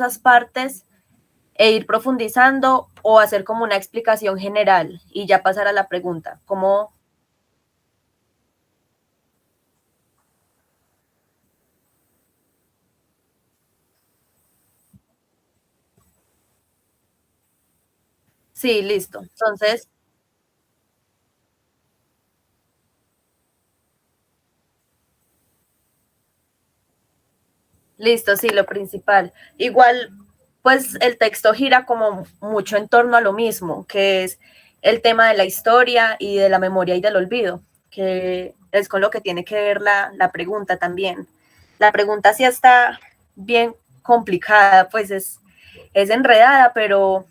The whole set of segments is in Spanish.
esas partes e ir profundizando o hacer como una explicación general y ya pasar a la pregunta. ¿Cómo? Sí, listo. Entonces, listo, sí, lo principal. Igual, pues el texto gira como mucho en torno a lo mismo, que es el tema de la historia y de la memoria y del olvido, que es con lo que tiene que ver la pregunta también. La pregunta sí está bien complicada, pues es enredada, pero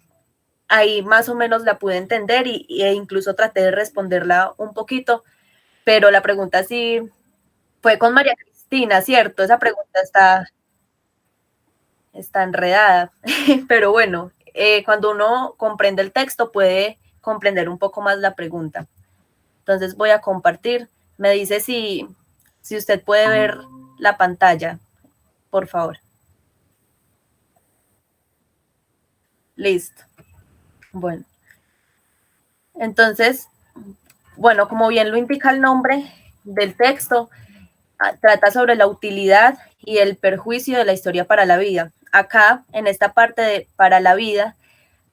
ahí más o menos la pude entender e incluso traté de responderla un poquito, pero la pregunta sí fue con María Cristina, ¿cierto? Esa pregunta está enredada, pero bueno, cuando uno comprende el texto puede comprender un poco más la pregunta. Entonces voy a compartir. Me dice si usted puede ver la pantalla, por favor. Listo. Bueno, entonces, bueno, como bien lo indica el nombre del texto, trata sobre la utilidad y el perjuicio de la historia para la vida. Acá, en esta parte de para la vida,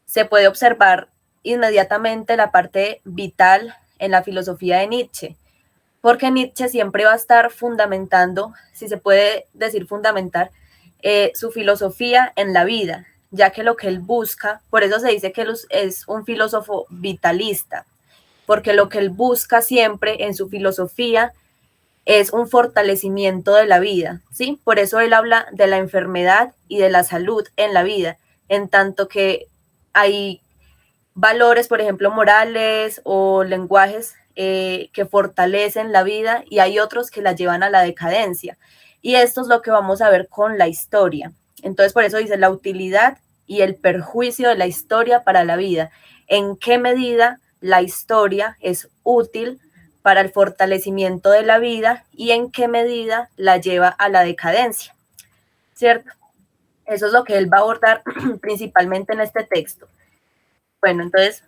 se puede observar inmediatamente la parte vital en la filosofía de Nietzsche, porque Nietzsche siempre va a estar fundamentando, si se puede decir fundamentar, su filosofía en la vida, ya que lo que él busca, por eso se dice que él es un filósofo vitalista, porque lo que él busca siempre en su filosofía es un fortalecimiento de la vida, ¿sí? Por eso él habla de la enfermedad y de la salud en la vida, en tanto que hay valores, por ejemplo, morales o lenguajes que fortalecen la vida y hay otros que la llevan a la decadencia. Y esto es lo que vamos a ver con la historia. Entonces, por eso dice la utilidad y el perjuicio de la historia para la vida. ¿En qué medida la historia es útil para el fortalecimiento de la vida y en qué medida la lleva a la decadencia? ¿Cierto? Eso es lo que él va a abordar principalmente en este texto. Bueno, entonces,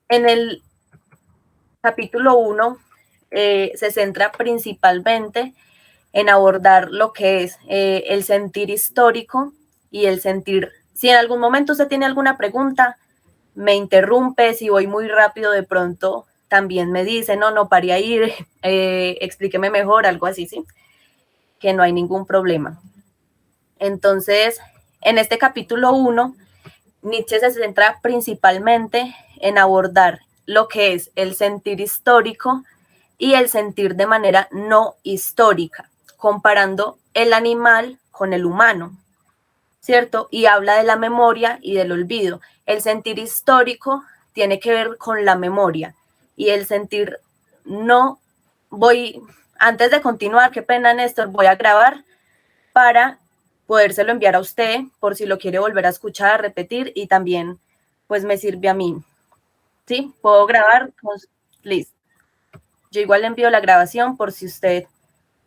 en el capítulo 1 se centra principalmente en abordar lo que es el sentir histórico y el sentir. Si en algún momento usted tiene alguna pregunta, me interrumpe, si voy muy rápido de pronto también me dice, no, no pare ahí, explíqueme mejor, algo así, ¿sí? Que no hay ningún problema. Entonces, en este capítulo 1, Nietzsche se centra principalmente en abordar lo que es el sentir histórico y el sentir de manera no histórica, comparando el animal con el humano, ¿cierto? Y habla de la memoria y del olvido. El sentir histórico tiene que ver con la memoria y el sentir no voy, antes de continuar, qué pena Néstor, voy a grabar para podérselo enviar a usted por si lo quiere volver a escuchar, repetir y también pues me sirve a mí. ¿Sí? Puedo grabar. Listo. Yo igual le envío la grabación por si usted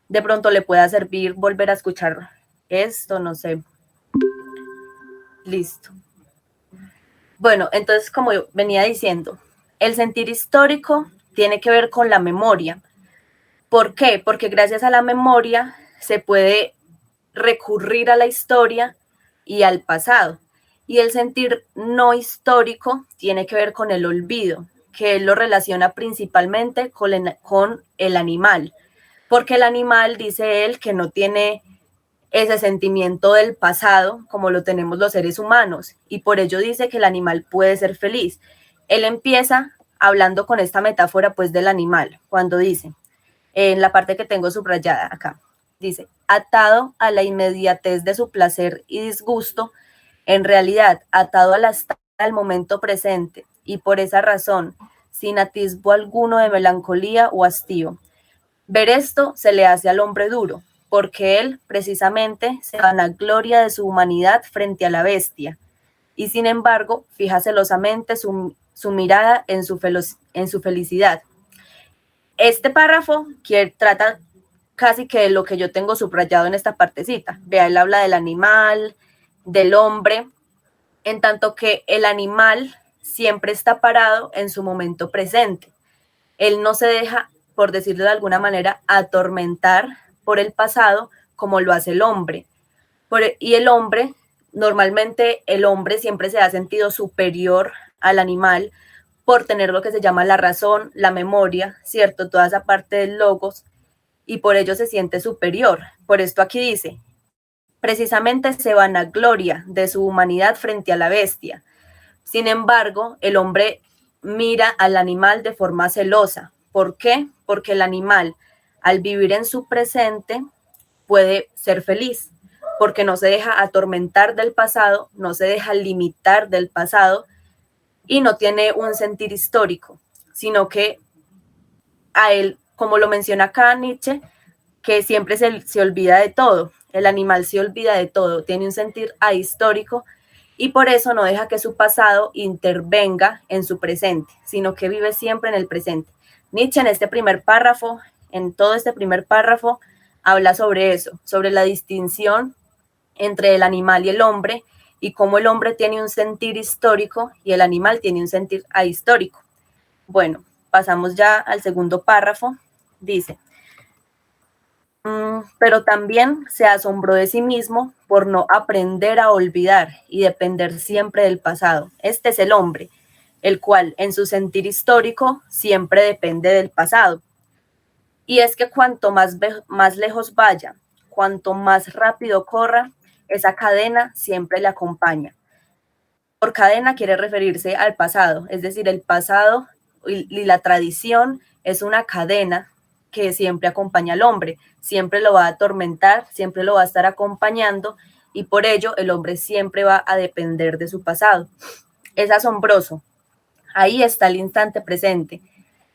de pronto le pueda servir volver a escuchar esto, no sé. Listo. Bueno, entonces como venía diciendo, el sentir histórico tiene que ver con la memoria. ¿Por qué? Porque gracias a la memoria se puede recurrir a la historia y al pasado. Y el sentir no histórico tiene que ver con el olvido, que él lo relaciona principalmente con el animal, porque el animal, dice él, que no tiene ese sentimiento del pasado como lo tenemos los seres humanos, y por ello dice que el animal puede ser feliz. Él empieza hablando con esta metáfora pues del animal, cuando dice, en la parte que tengo subrayada acá, dice, atado a la inmediatez de su placer y disgusto, en realidad atado al momento presente y por esa razón, sin atisbo alguno de melancolía o hastío. Ver esto se le hace al hombre duro, porque él precisamente se vanagloria de su humanidad frente a la bestia, y sin embargo fija celosamente su mirada en su felicidad. Este párrafo que trata casi que lo que yo tengo subrayado en esta partecita. Vea, él habla del animal, del hombre, en tanto que el animal siempre está parado en su momento presente. Él no se deja, por decirlo de alguna manera, atormentar por el pasado como lo hace el hombre. Y el hombre, normalmente el hombre siempre se ha sentido superior al animal por tener lo que se llama la razón, la memoria, ¿cierto? Toda esa parte del logos, y por ello se siente superior. Por esto aquí dice, precisamente se vanagloria de su humanidad frente a la bestia. Sin embargo, el hombre mira al animal de forma celosa. ¿Por qué? Porque el animal, al vivir en su presente, puede ser feliz, porque no se deja atormentar del pasado, no se deja limitar del pasado y no tiene un sentir histórico, sino que a él, como lo menciona acá Nietzsche, que siempre se olvida de todo, el animal se olvida de todo, tiene un sentir ahistórico y por eso no deja que su pasado intervenga en su presente, sino que vive siempre en el presente. Nietzsche en este primer párrafo, en todo este primer párrafo, habla sobre eso, sobre la distinción entre el animal y el hombre y cómo el hombre tiene un sentir histórico y el animal tiene un sentir ahistórico. Bueno, pasamos ya al segundo párrafo. Dice, pero también se asombró de sí mismo por no aprender a olvidar y depender siempre del pasado. Este es el hombre, el cual en su sentir histórico siempre depende del pasado. Y es que cuanto más lejos vaya, cuanto más rápido corra, esa cadena siempre le acompaña. Por cadena quiere referirse al pasado, es decir, el pasado y la tradición es una cadena que siempre acompaña al hombre, siempre lo va a atormentar, siempre lo va a estar acompañando y por ello el hombre siempre va a depender de su pasado. Es asombroso. Ahí está el instante presente,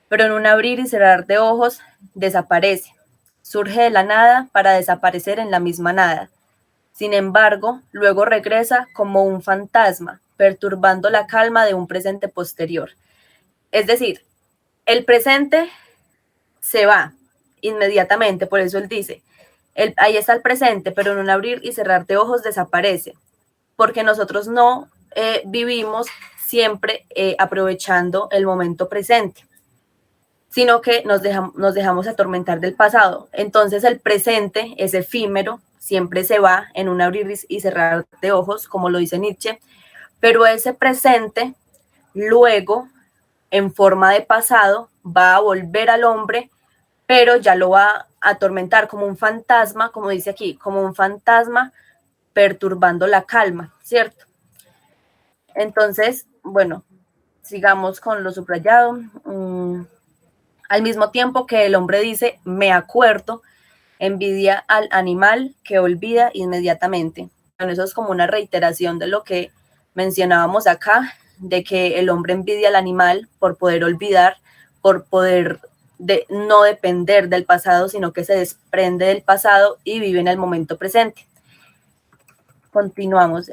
pero en un abrir y cerrar de ojos desaparece. Surge de la nada para desaparecer en la misma nada. Sin embargo, luego regresa como un fantasma, perturbando la calma de un presente posterior. Es decir, el presente se va inmediatamente, por eso él dice, ahí está el presente, pero en un abrir y cerrar de ojos desaparece, porque nosotros no vivimos siempre aprovechando el momento presente, sino que nos dejamos atormentar del pasado. Entonces el presente es efímero, siempre se va en un abrir y cerrar de ojos, como lo dice Nietzsche, pero ese presente luego, en forma de pasado, va a volver al hombre, pero ya lo va a atormentar como un fantasma, como dice aquí, como un fantasma perturbando la calma, ¿cierto? Entonces, bueno, sigamos con lo subrayado. Al mismo tiempo que el hombre dice, me acuerdo, envidia al animal que olvida inmediatamente. Bueno, eso es como una reiteración de lo que mencionábamos acá, de que el hombre envidia al animal por poder olvidar, por poder no depender del pasado, sino que se desprende del pasado y vive en el momento presente. Continuamos.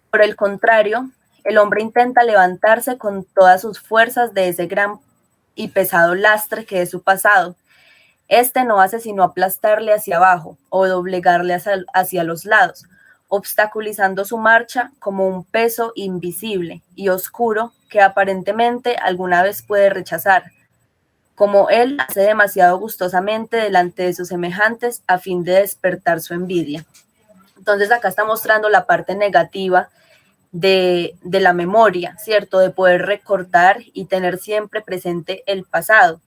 Por el contrario, el hombre intenta levantarse con todas sus fuerzas de ese gran y pesado lastre que es su pasado. Este no hace sino aplastarle hacia abajo o doblegarle hacia los lados, obstaculizando su marcha como un peso invisible y oscuro que aparentemente alguna vez puede rechazar, como él hace demasiado gustosamente delante de sus semejantes a fin de despertar su envidia. Entonces acá está mostrando la parte negativa de la memoria, ¿cierto? De poder recordar y tener siempre presente el pasado,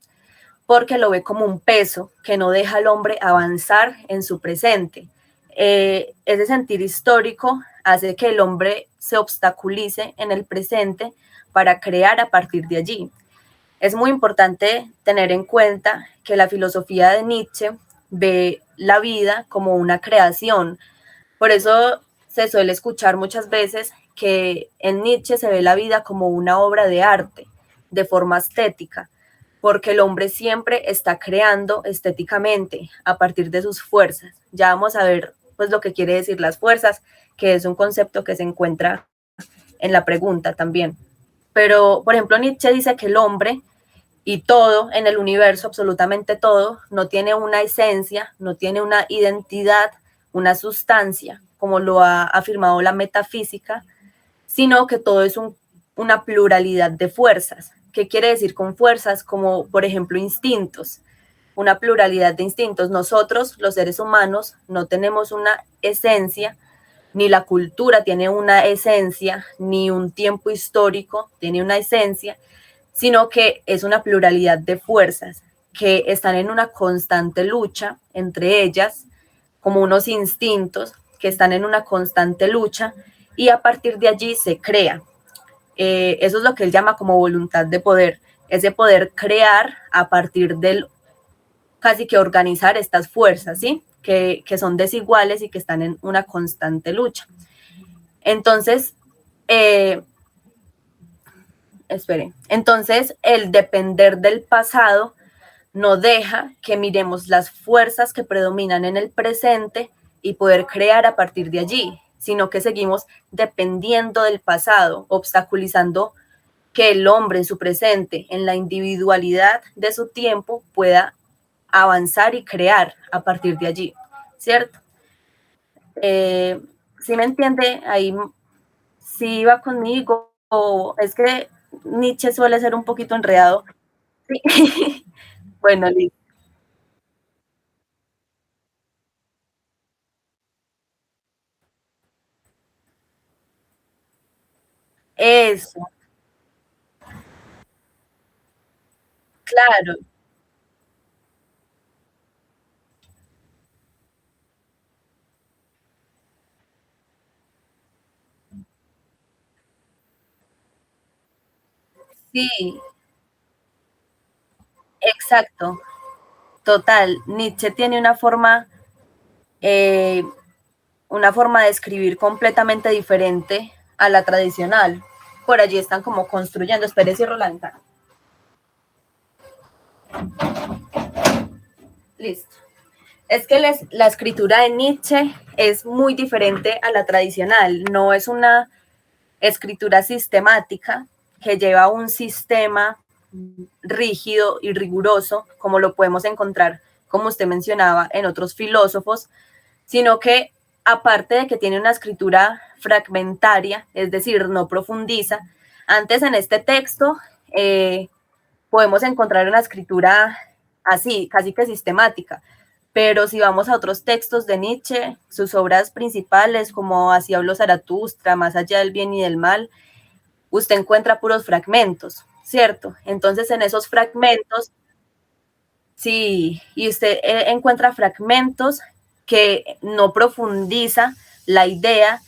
porque lo ve como un peso que no deja al hombre avanzar en su presente. Ese sentir histórico hace que el hombre se obstaculice en el presente para crear a partir de allí. Es muy importante tener en cuenta que la filosofía de Nietzsche ve la vida como una creación. Por eso se suele escuchar muchas veces que en Nietzsche se ve la vida como una obra de arte, de forma estética, porque el hombre siempre está creando estéticamente a partir de sus fuerzas. Ya vamos a ver pues lo que quiere decir las fuerzas, que es un concepto que se encuentra en la pregunta también. Pero, por ejemplo, Nietzsche dice que el hombre y todo en el universo, absolutamente todo, no tiene una esencia, no tiene una identidad, una sustancia, como lo ha afirmado la metafísica, sino que todo es una pluralidad de fuerzas. ¿Qué quiere decir con fuerzas? Como, por ejemplo, instintos, una pluralidad de instintos. Nosotros, los seres humanos, no tenemos una esencia, ni la cultura tiene una esencia, ni un tiempo histórico tiene una esencia, sino que es una pluralidad de fuerzas que están en una constante lucha entre ellas, como unos instintos que están en una constante lucha, y a partir de allí se crea. Eso es lo que él llama como voluntad de poder, ese poder crear a partir del casi que organizar estas fuerzas, ¿sí? Que son desiguales y que están en una constante lucha. Entonces, entonces el depender del pasado no deja que miremos las fuerzas que predominan en el presente y poder crear a partir de allí, sino que seguimos dependiendo del pasado, obstaculizando que el hombre en su presente, en la individualidad de su tiempo, pueda avanzar y crear a partir de allí, ¿cierto? ¿Sí me entiende? Ahí sí iba conmigo, o es que Nietzsche suele ser un poquito enredado. Sí. Bueno, listo. Eso, claro, sí, exacto, total. Nietzsche tiene eh, una forma de escribir completamente diferente a la tradicional. Por allí están como construyendo. Espere, cierro la ventana. Listo. Es que la escritura de Nietzsche es muy diferente a la tradicional. No es una escritura sistemática que lleva un sistema rígido y riguroso, como lo podemos encontrar, como usted mencionaba, en otros filósofos, sino que aparte de que tiene una escritura fragmentaria, es decir, no profundiza, antes en este texto podemos encontrar una escritura así, casi que sistemática, pero si vamos a otros textos de Nietzsche, sus obras principales como Así habló Zaratustra, Más allá del bien y del mal, usted encuentra puros fragmentos, ¿cierto? Entonces en esos fragmentos, sí, y usted encuentra fragmentos que no profundiza la idea,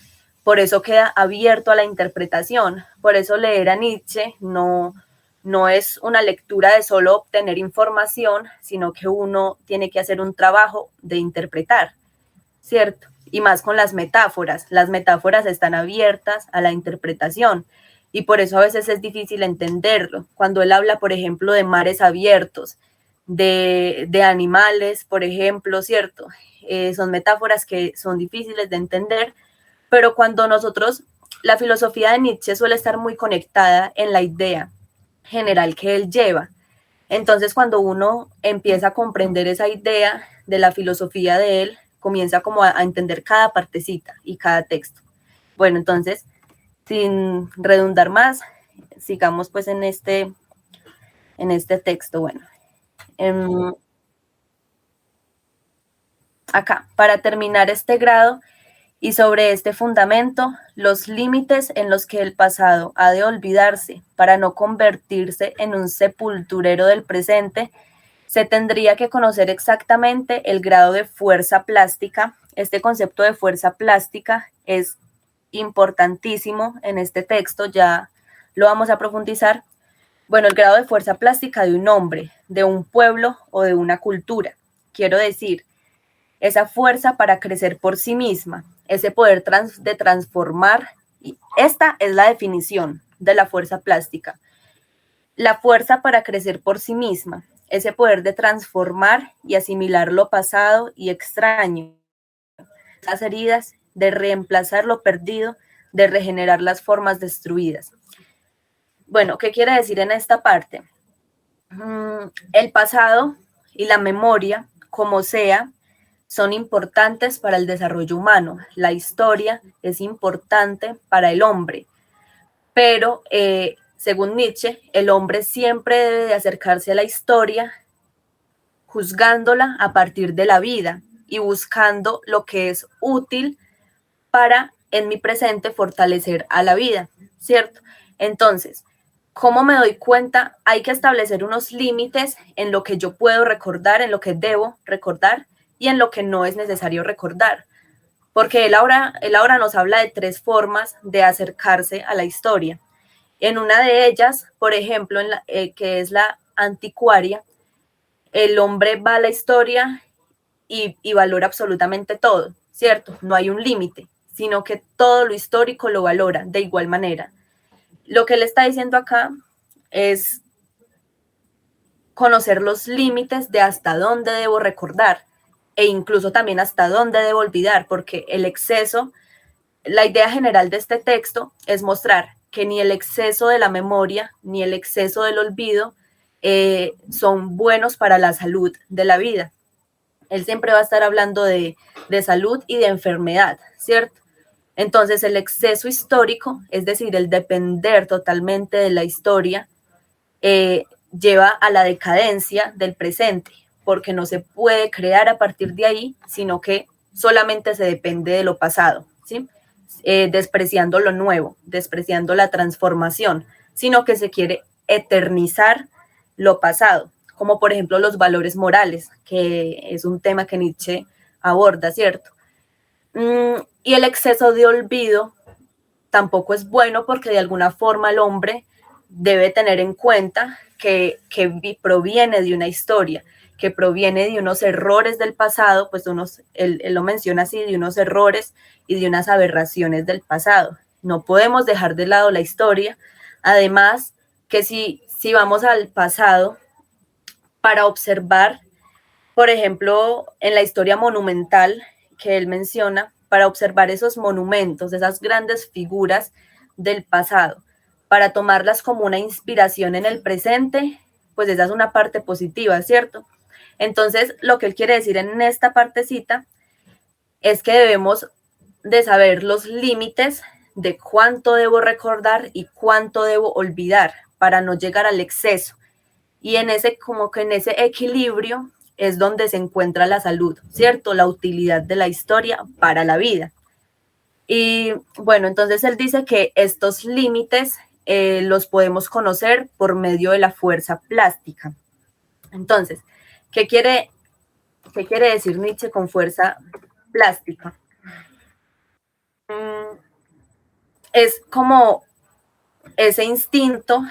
por eso queda abierto a la interpretación. Por eso leer a Nietzsche no es una lectura de solo obtener información, sino que uno tiene que hacer un trabajo de interpretar, ¿cierto? Y más con las metáforas. Las metáforas están abiertas a la interpretación y por eso a veces es difícil entenderlo. Cuando él habla, por ejemplo, de mares abiertos, de animales, por ejemplo, ¿cierto? Son metáforas que son difíciles de entender, pero cuando nosotros, la filosofía de Nietzsche suele estar muy conectada en la idea general que él lleva. Entonces, cuando uno empieza a comprender esa idea de la filosofía de él, comienza como a entender cada partecita y cada texto. Bueno, entonces, sin redundar más, sigamos pues en este texto. Bueno, eh, acá, para terminar este grado y sobre este fundamento, los límites en los que el pasado ha de olvidarse para no convertirse en un sepulturero del presente, se tendría que conocer exactamente el grado de fuerza plástica. Este concepto de fuerza plástica es importantísimo en este texto, ya lo vamos a profundizar. Bueno, el grado de fuerza plástica de un hombre, de un pueblo o de una cultura. Quiero decir, esa fuerza para crecer por sí misma, ese poder de transformar. Y esta es la definición de la fuerza plástica. La fuerza para crecer por sí misma, ese poder de transformar y asimilar lo pasado y extraño, las heridas, de reemplazar lo perdido, de regenerar las formas destruidas. Bueno, ¿qué quiere decir en esta parte? El pasado y la memoria, como sea, son importantes para el desarrollo humano. La historia es importante para el hombre, pero según Nietzsche, el hombre siempre debe de acercarse a la historia juzgándola a partir de la vida y buscando lo que es útil para en mi presente fortalecer a la vida, ¿cierto? Entonces, ¿cómo me doy cuenta? Hay que establecer unos límites en lo que yo puedo recordar, en lo que debo recordar y en lo que no es necesario recordar. Porque él ahora nos habla de 3 formas de acercarse a la historia. En una de ellas, por ejemplo, que es la anticuaria, el hombre va a la historia y valora absolutamente todo, ¿cierto? No hay un límite, sino que todo lo histórico lo valora de igual manera. Lo que él está diciendo acá es conocer los límites de hasta dónde debo recordar e incluso también hasta dónde debo olvidar, porque el exceso, la idea general de este texto es mostrar que ni el exceso de la memoria ni el exceso del olvido son buenos para la salud de la vida. Él siempre va a estar hablando de salud y de enfermedad, ¿cierto? Entonces el exceso histórico, es decir, el depender totalmente de la historia, lleva a la decadencia del presente, porque no se puede crear a partir de ahí, sino que solamente se depende de lo pasado, ¿sí? Despreciando lo nuevo, despreciando la transformación, sino que se quiere eternizar lo pasado, como por ejemplo los valores morales, que es un tema que Nietzsche aborda, ¿cierto? Y el exceso de olvido tampoco es bueno porque de alguna forma el hombre debe tener en cuenta que proviene de una historia, que proviene de unos errores del pasado, pues él lo menciona así, de unos errores y de unas aberraciones del pasado. No podemos dejar de lado la historia. Además, que si vamos al pasado para observar, por ejemplo, en la historia monumental que él menciona, para observar esos monumentos, esas grandes figuras del pasado, para tomarlas como una inspiración en el presente, pues esa es una parte positiva, ¿cierto? Entonces, lo que él quiere decir en esta partecita es que debemos de saber los límites de cuánto debo recordar y cuánto debo olvidar para no llegar al exceso. Y en ese equilibrio es donde se encuentra la salud, ¿cierto? La utilidad de la historia para la vida. Y bueno, entonces él dice que estos límites los podemos conocer por medio de la fuerza plástica. Entonces, ¿qué quiere decir Nietzsche con fuerza plástica? Es como ese instinto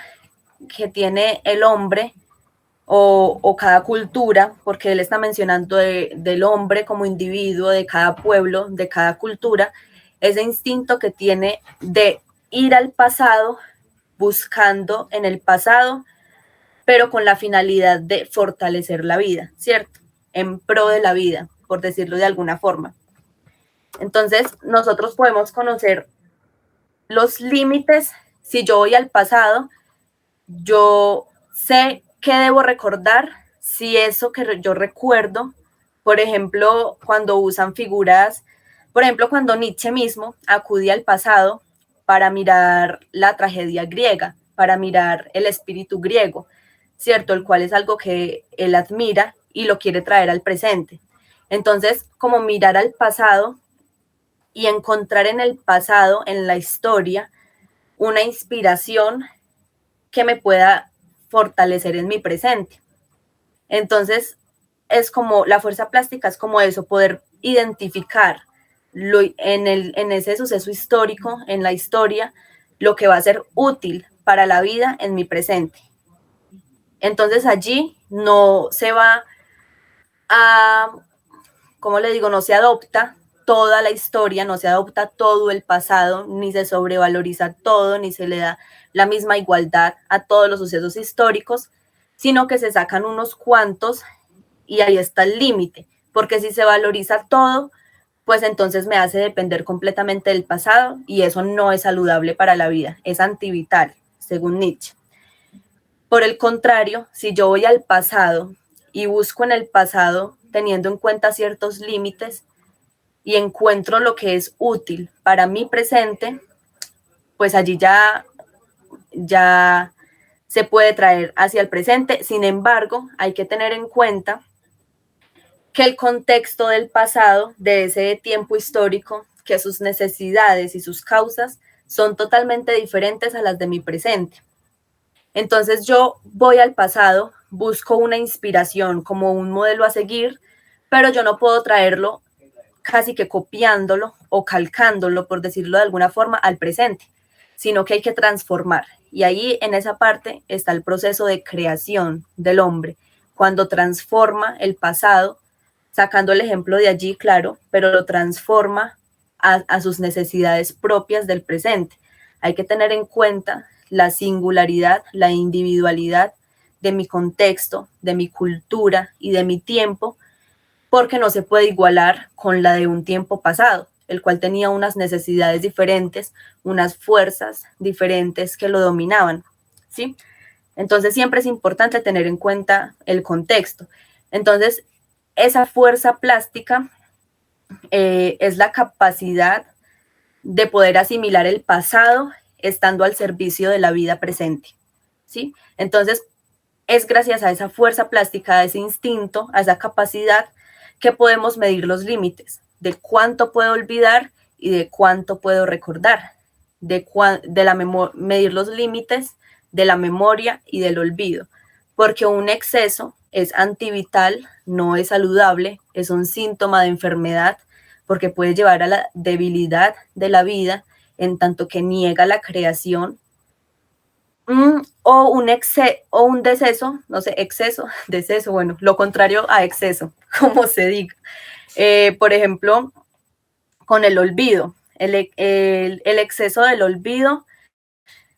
que tiene el hombre o cada cultura, porque él está mencionando del hombre como individuo, de cada pueblo, de cada cultura, ese instinto que tiene de ir al pasado, buscando en el pasado, pero con la finalidad de fortalecer la vida, ¿cierto? En pro de la vida, por decirlo de alguna forma. Entonces, nosotros podemos conocer los límites. Si yo voy al pasado, yo sé qué debo recordar, si eso que yo recuerdo, por ejemplo, cuando usan figuras, por ejemplo, cuando Nietzsche mismo acudía al pasado para mirar la tragedia griega, para mirar el espíritu griego, ¿cierto? El cual es algo que él admira y lo quiere traer al presente. Entonces, como mirar al pasado y encontrar en el pasado, en la historia, una inspiración que me pueda fortalecer en mi presente. Entonces, es como la fuerza plástica, es como eso, poder identificar en ese suceso histórico, en la historia, lo que va a ser útil para la vida en mi presente. Entonces allí no se va a, ¿cómo le digo? No se adopta toda la historia, no se adopta todo el pasado, ni se sobrevaloriza todo, ni se le da la misma igualdad a todos los sucesos históricos, sino que se sacan unos cuantos y ahí está el límite, porque si se valoriza todo, pues entonces me hace depender completamente del pasado y eso no es saludable para la vida, es antivital, según Nietzsche. Por el contrario, si yo voy al pasado y busco en el pasado teniendo en cuenta ciertos límites y encuentro lo que es útil para mi presente, pues allí ya se puede traer hacia el presente. Sin embargo, hay que tener en cuenta que el contexto del pasado, de ese tiempo histórico, que sus necesidades y sus causas son totalmente diferentes a las de mi presente. Entonces yo voy al pasado, busco una inspiración como un modelo a seguir, pero yo no puedo traerlo casi que copiándolo o calcándolo, por decirlo de alguna forma, al presente, sino que hay que transformar. Y ahí en esa parte está el proceso de creación del hombre, cuando transforma el pasado, sacando el ejemplo de allí, claro, pero lo transforma a sus necesidades propias del presente. Hay que tener en cuenta la singularidad, la individualidad de mi contexto, de mi cultura y de mi tiempo, porque no se puede igualar con la de un tiempo pasado, el cual tenía unas necesidades diferentes, unas fuerzas diferentes que lo dominaban, ¿sí? Entonces siempre es importante tener en cuenta el contexto. Entonces, esa fuerza plástica es la capacidad de poder asimilar el pasado estando al servicio de la vida presente, ¿sí? Entonces, es gracias a esa fuerza plástica, a ese instinto, a esa capacidad que podemos medir los límites de cuánto puedo olvidar y de cuánto puedo recordar, medir los límites de la memoria y del olvido, porque un exceso es antivital, no es saludable, es un síntoma de enfermedad, porque puede llevar a la debilidad de la vida, en tanto que niega la creación, o un deceso, no sé, exceso, deceso, bueno, lo contrario a exceso, como se diga. Por ejemplo, con el olvido, el exceso del olvido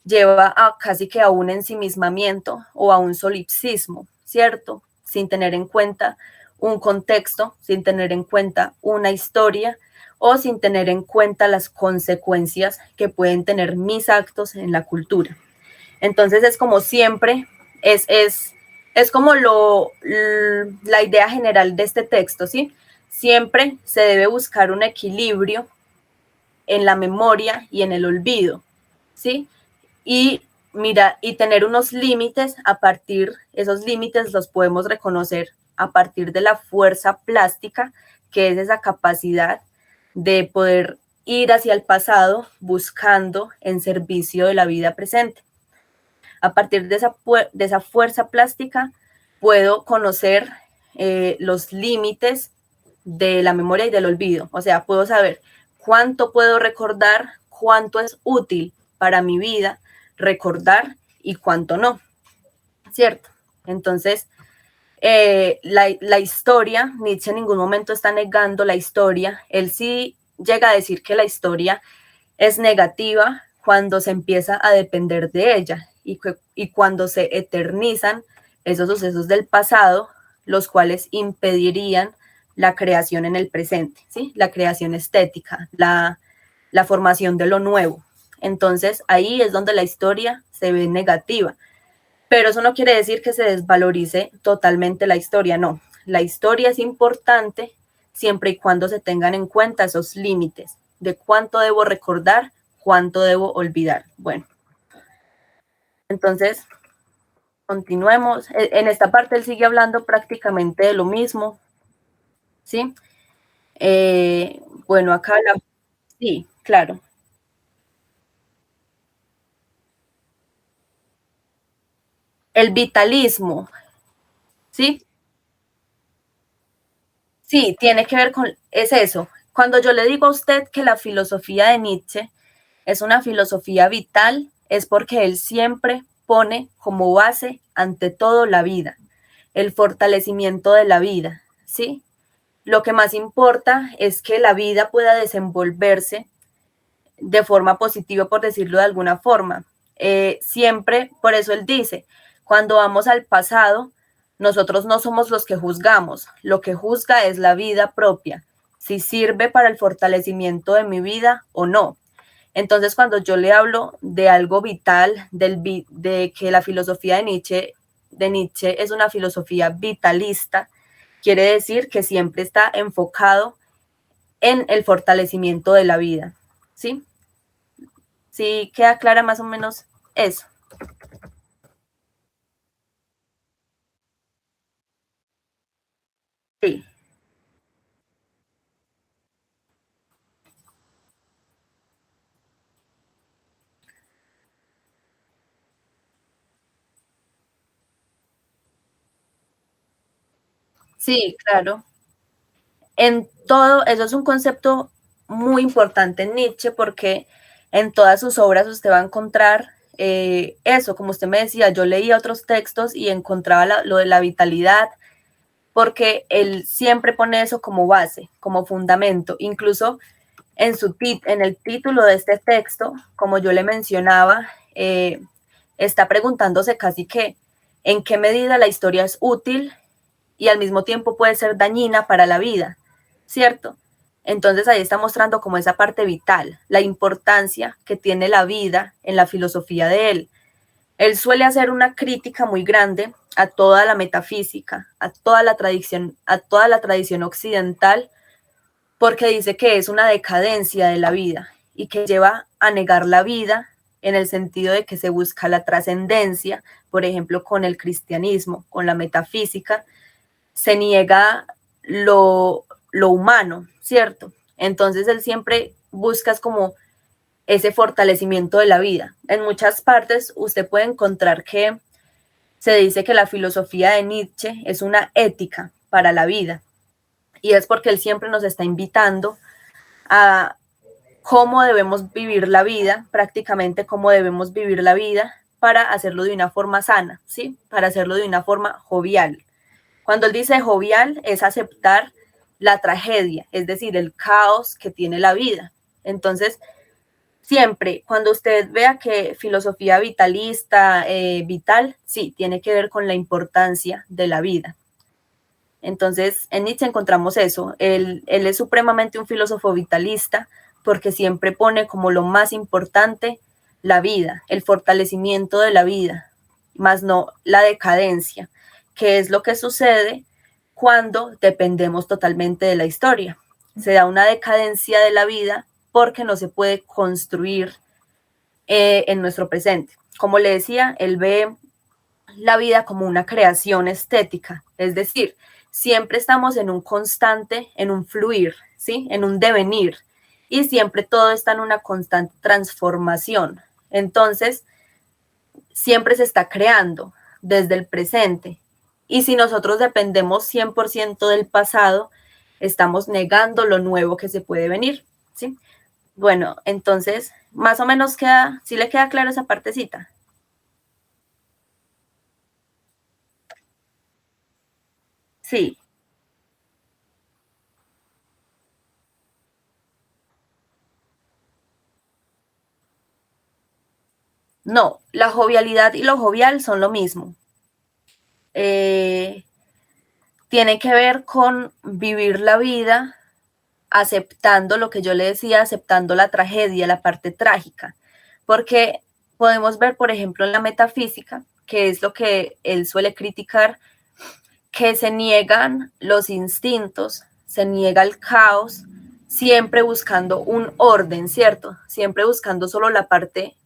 lleva a casi que a un ensimismamiento o a un solipsismo, ¿cierto? Sin tener en cuenta un contexto, sin tener en cuenta una historia o sin tener en cuenta las consecuencias que pueden tener mis actos en la cultura. Entonces es como siempre, es como la idea general de este texto, ¿sí? Siempre se debe buscar un equilibrio en la memoria y en el olvido, ¿sí? Y y tener unos límites esos límites los podemos reconocer a partir de la fuerza plástica, que es esa capacidad de poder ir hacia el pasado buscando en servicio de la vida presente. A partir de esa fuerza plástica puedo conocer los límites de la memoria y del olvido. O sea, puedo saber cuánto puedo recordar, cuánto es útil para mi vida recordar y cuánto no, ¿cierto? Entonces, la historia, Nietzsche en ningún momento está negando la historia, él sí llega a decir que la historia es negativa cuando se empieza a depender de ella y cuando se eternizan esos sucesos del pasado, los cuales impedirían la creación en el presente, ¿sí? La creación estética, la formación de lo nuevo. Entonces ahí es donde la historia se ve negativa. Pero eso no quiere decir que se desvalorice totalmente la historia, no. La historia es importante siempre y cuando se tengan en cuenta esos límites de cuánto debo recordar, cuánto debo olvidar. Bueno, entonces continuemos. En esta parte él sigue hablando prácticamente de lo mismo, ¿sí? Bueno, acá sí, claro. El vitalismo, ¿sí? Sí, tiene que ver es eso. Cuando yo le digo a usted que la filosofía de Nietzsche es una filosofía vital, es porque él siempre pone como base ante todo la vida, el fortalecimiento de la vida, ¿sí? Lo que más importa es que la vida pueda desenvolverse de forma positiva, por decirlo de alguna forma. Siempre, por eso él dice, cuando vamos al pasado, nosotros no somos los que juzgamos, lo que juzga es la vida propia, si sirve para el fortalecimiento de mi vida o no. Entonces, cuando yo le hablo de algo vital, de que la filosofía de Nietzsche es una filosofía vitalista, quiere decir que siempre está enfocado en el fortalecimiento de la vida, ¿sí? ¿Sí queda clara más o menos eso? Sí, sí, claro. En todo, eso es un concepto muy importante en Nietzsche porque en todas sus obras usted va a encontrar eso, como usted me decía, yo leía otros textos y encontraba lo de la vitalidad, porque él siempre pone eso como base, como fundamento, incluso en el título de este texto, como yo le mencionaba, está preguntándose casi que en qué medida la historia es útil y al mismo tiempo puede ser dañina para la vida, ¿cierto? Entonces ahí está mostrando como esa parte vital, la importancia que tiene la vida en la filosofía de él. Él suele hacer una crítica muy grande a toda la metafísica, a toda la tradición occidental, porque dice que es una decadencia de la vida y que lleva a negar la vida en el sentido de que se busca la trascendencia, por ejemplo, con el cristianismo, con la metafísica, se niega lo humano, ¿cierto? Entonces él siempre busca como ese fortalecimiento de la vida. En muchas partes usted puede encontrar que se dice que la filosofía de Nietzsche es una ética para la vida, y es porque él siempre nos está invitando a cómo debemos vivir la vida, prácticamente cómo debemos vivir la vida para hacerlo de una forma sana, ¿sí? Para hacerlo de una forma jovial. Cuando él dice jovial es aceptar la tragedia, es decir, el caos que tiene la vida. Entonces, siempre, cuando usted vea que filosofía vitalista, vital, sí, tiene que ver con la importancia de la vida. Entonces, en Nietzsche encontramos eso. Él es supremamente un filósofo vitalista porque siempre pone como lo más importante la vida, el fortalecimiento de la vida, más no la decadencia, que es lo que sucede cuando dependemos totalmente de la historia. Se da una decadencia de la vida porque no se puede construir en nuestro presente. Como le decía, él ve la vida como una creación estética, es decir, siempre estamos en un constante, en un fluir, ¿sí? En un devenir, y siempre todo está en una constante transformación. Entonces, siempre se está creando desde el presente. Y si nosotros dependemos 100% del pasado, estamos negando lo nuevo que se puede venir, ¿sí? Bueno, entonces, más o menos queda, ¿sí le queda claro esa partecita? Sí, no, la jovialidad y lo jovial son lo mismo. Eh, Tiene que ver con vivir la vida aceptando lo que yo le decía, aceptando la tragedia, la parte trágica. Porque podemos ver, por ejemplo, en la metafísica, que es lo que él suele criticar, que se niegan los instintos, se niega el caos, siempre buscando un orden, ¿cierto? Siempre buscando solo la parte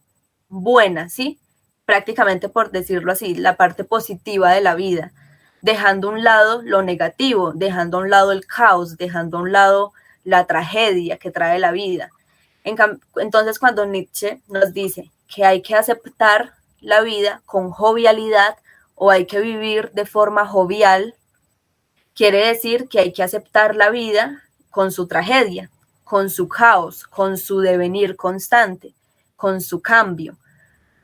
buena, ¿sí? Prácticamente por decirlo así, la parte positiva de la vida, dejando a un lado lo negativo, dejando a un lado el caos, dejando a un lado la tragedia que trae la vida. Entonces, cuando Nietzsche nos dice que hay que aceptar la vida con jovialidad o hay que vivir de forma jovial, quiere decir que hay que aceptar la vida con su tragedia, con su caos, con su devenir constante, con su cambio.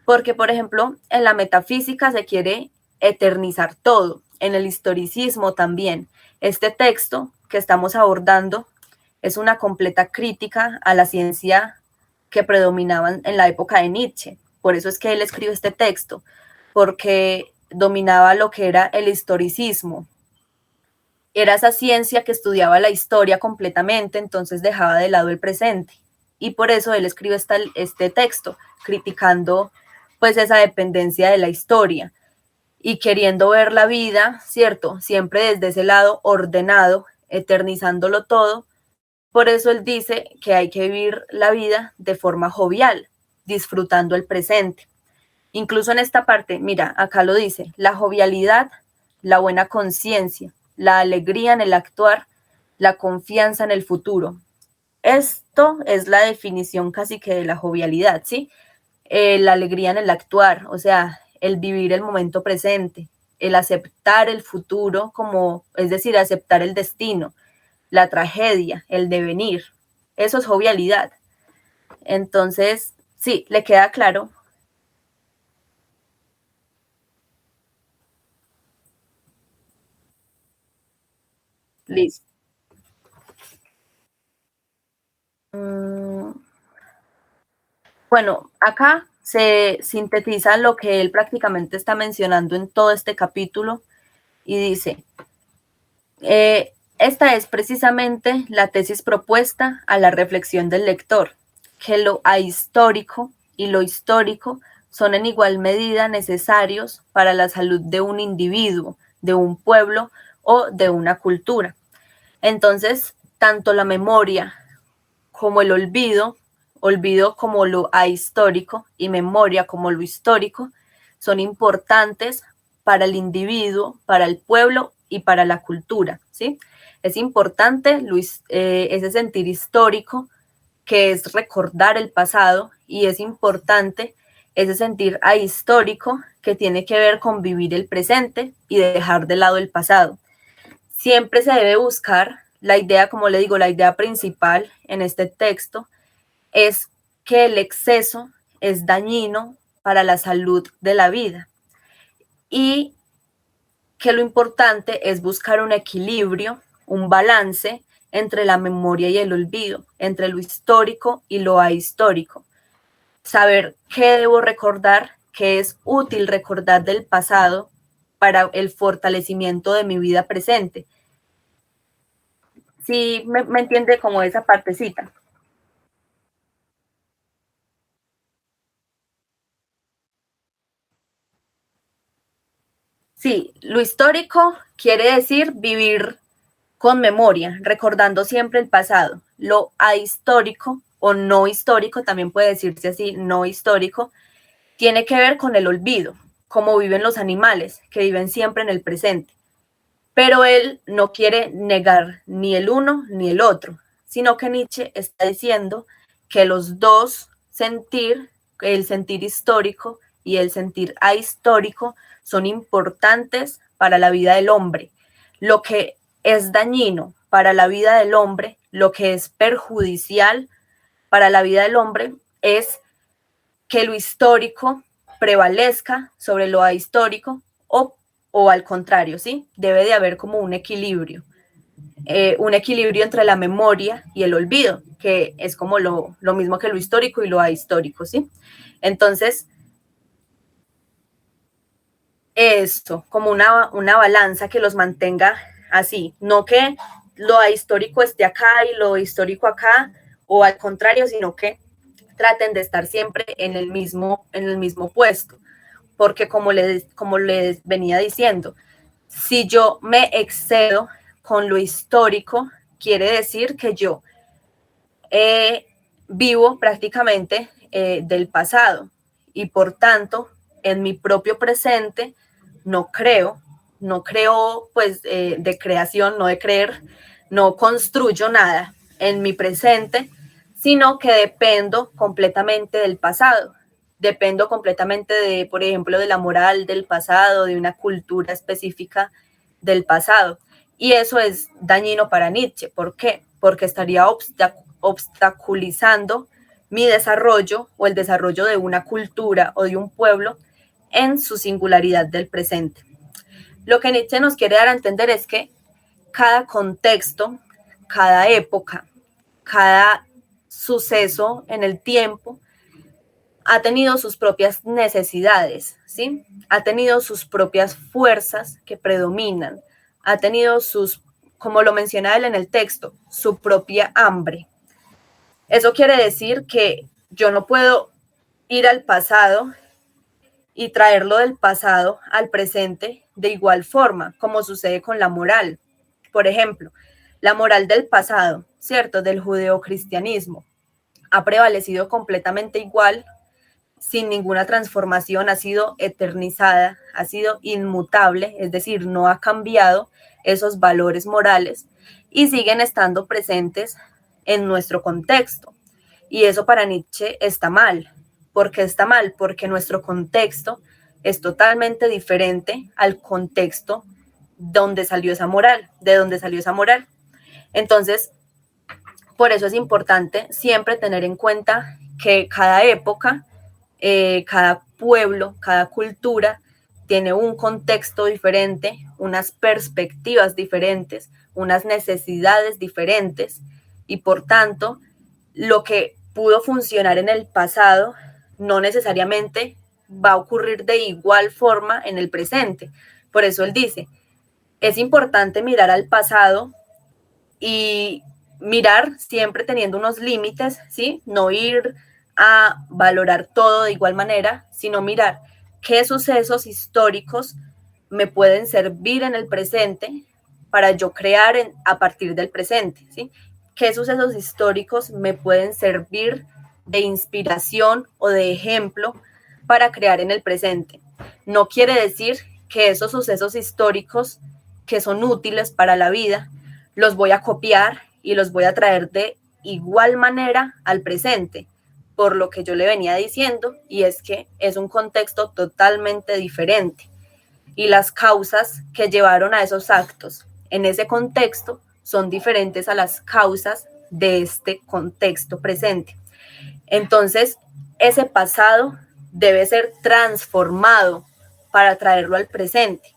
Porque, por ejemplo, en la metafísica se quiere eternizar todo, en el historicismo también. Este texto que estamos abordando es una completa crítica a la ciencia que predominaba en la época de Nietzsche. Por eso es que él escribe este texto, porque dominaba lo que era el historicismo. Era esa ciencia que estudiaba la historia completamente, entonces dejaba de lado el presente. y por eso él escribe este texto, criticando pues esa dependencia de la historia y queriendo ver la vida, ¿cierto? Siempre desde ese lado ordenado, eternizándolo todo. Por eso él dice que hay que vivir la vida de forma jovial, disfrutando el presente. Incluso en esta parte, mira, acá lo dice, la jovialidad, la buena conciencia, la alegría en el actuar, la confianza en el futuro. Esto es la definición casi que de la jovialidad, ¿sí? La alegría en el actuar, o sea, el vivir el momento presente, el aceptar el futuro como, es decir, aceptar el destino, la tragedia, el devenir. Eso es jovialidad. Entonces, sí, le queda claro. Listo. Mm, bueno, acá se sintetiza lo que él prácticamente está mencionando en todo este capítulo y dice, esta es precisamente la tesis propuesta a la reflexión del lector, que lo ahistórico y lo histórico son en igual medida necesarios para la salud de un individuo, de un pueblo o de una cultura. Entonces, tanto la memoria como el olvido, olvido como lo ahistórico y memoria como lo histórico, son importantes para el individuo, para el pueblo y para la cultura, ¿sí? Es importante Luis, ese sentir histórico que es recordar el pasado y es importante ese sentir ahistórico que tiene que ver con vivir el presente y dejar de lado el pasado. Siempre se debe buscar la idea, como le digo, la idea principal en este texto es que el exceso es dañino para la salud de la vida y que lo importante es buscar un equilibrio, un balance entre la memoria y el olvido, entre lo histórico y lo ahistórico. Saber qué debo recordar, qué es útil recordar del pasado para el fortalecimiento de mi vida presente. Sí, me entiende como esa partecita. Sí, lo histórico quiere decir vivir con memoria, recordando siempre el pasado. Lo ahistórico o no histórico, también puede decirse así, no histórico, tiene que ver con el olvido, como viven los animales, que viven siempre en el presente. Pero él no quiere negar ni el uno ni el otro, sino que Nietzsche está diciendo que los dos sentir, el sentir histórico y el sentir ahistórico, son importantes para la vida del hombre. Lo que es dañino para la vida del hombre, lo que es perjudicial para la vida del hombre, es que lo histórico prevalezca sobre lo ahistórico o al contrario, ¿sí? Debe de haber como un equilibrio entre la memoria y el olvido, que es como lo mismo que lo histórico y lo ahistórico, ¿sí? Entonces, esto, como una balanza que los mantenga así, no que lo ahistórico esté acá y lo histórico acá, o al contrario, sino que traten de estar siempre en el mismo puesto, porque como les venía diciendo, si yo me excedo con lo histórico, quiere decir que yo vivo prácticamente del pasado y por tanto en mi propio presente no creo, no creo pues de creación, no de creer, no construyo nada en mi presente, sino que dependo completamente del pasado. Dependo completamente de, por ejemplo, de la moral del pasado, de una cultura específica del pasado. Y eso es dañino para Nietzsche. ¿Por qué? Porque estaría obstaculizando mi desarrollo o el desarrollo de una cultura o de un pueblo en su singularidad del presente. Lo que Nietzsche nos quiere dar a entender es que cada contexto, cada época, cada suceso en el tiempo ha tenido sus propias necesidades, ¿sí? Ha tenido sus propias fuerzas que predominan, ha tenido sus, como lo menciona él en el texto, su propia hambre. Eso quiere decir que yo no puedo ir al pasado y traerlo del pasado al presente de igual forma, como sucede con la moral. Por ejemplo, la moral del pasado, ¿cierto? Del judeocristianismo, ha prevalecido completamente igual, sin ninguna transformación, ha sido eternizada, ha sido inmutable, es decir, no ha cambiado esos valores morales y siguen estando presentes en nuestro contexto. Y eso para Nietzsche está mal. ¿Por qué está mal? Porque nuestro contexto es totalmente diferente al contexto donde salió esa moral, de donde salió esa moral. Entonces, por eso es importante siempre tener en cuenta que cada época, cada pueblo, cada cultura tiene un contexto diferente, unas perspectivas diferentes, unas necesidades diferentes y por tanto lo que pudo funcionar en el pasado no necesariamente va a ocurrir de igual forma en el presente. Por eso él dice, es importante mirar al pasado y mirar siempre teniendo unos límites, ¿sí? No ir a valorar todo de igual manera, sino mirar qué sucesos históricos me pueden servir en el presente para yo crear a partir del presente, ¿sí? ¿Qué sucesos históricos me pueden servir de inspiración o de ejemplo para crear en el presente? No quiere decir que esos sucesos históricos que son útiles para la vida los voy a copiar y los voy a traer de igual manera al presente, por lo que yo le venía diciendo, y es que es un contexto totalmente diferente. Y las causas que llevaron a esos actos en ese contexto son diferentes a las causas de este contexto presente. Entonces, ese pasado debe ser transformado para traerlo al presente,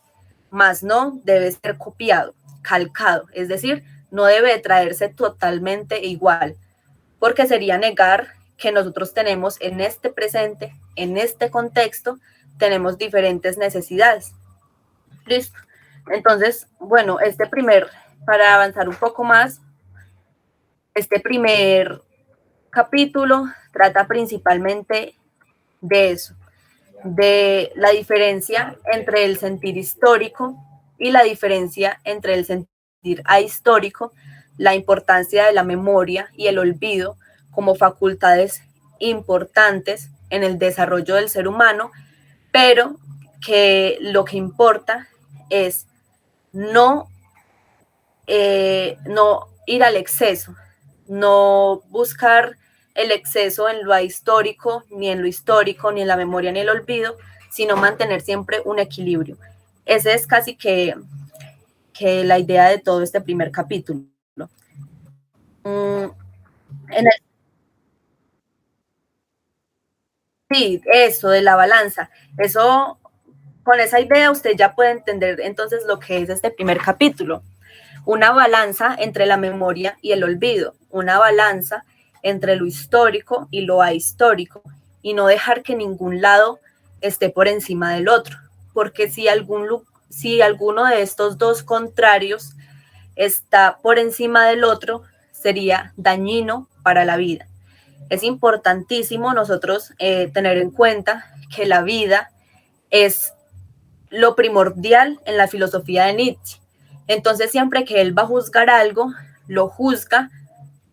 más no debe ser copiado, calcado, es decir, no debe traerse totalmente igual, porque sería negar que nosotros tenemos en este presente, en este contexto, tenemos diferentes necesidades. Listo. Entonces, bueno, para avanzar un poco más, este primer capítulo trata principalmente de eso, de la diferencia entre el sentir histórico y la diferencia entre el sentir ahistórico, la importancia de la memoria y el olvido como facultades importantes en el desarrollo del ser humano, pero que lo que importa es no, no ir al exceso, no buscar el exceso en lo ahistórico, ni en lo histórico, ni en la memoria, ni el olvido, sino mantener siempre un equilibrio. Ese es casi que la idea de todo este primer capítulo. Sí, eso de la balanza. Eso, con esa idea usted ya puede entender entonces lo que es este primer capítulo. Una balanza entre la memoria y el olvido, una balanza entre lo histórico y lo ahistórico, y no dejar que ningún lado esté por encima del otro, porque si alguno de estos dos contrarios está por encima del otro, sería dañino para la vida. Es importantísimo nosotros tener en cuenta que la vida es lo primordial en la filosofía de Nietzsche. Entonces, siempre que él va a juzgar algo, lo juzga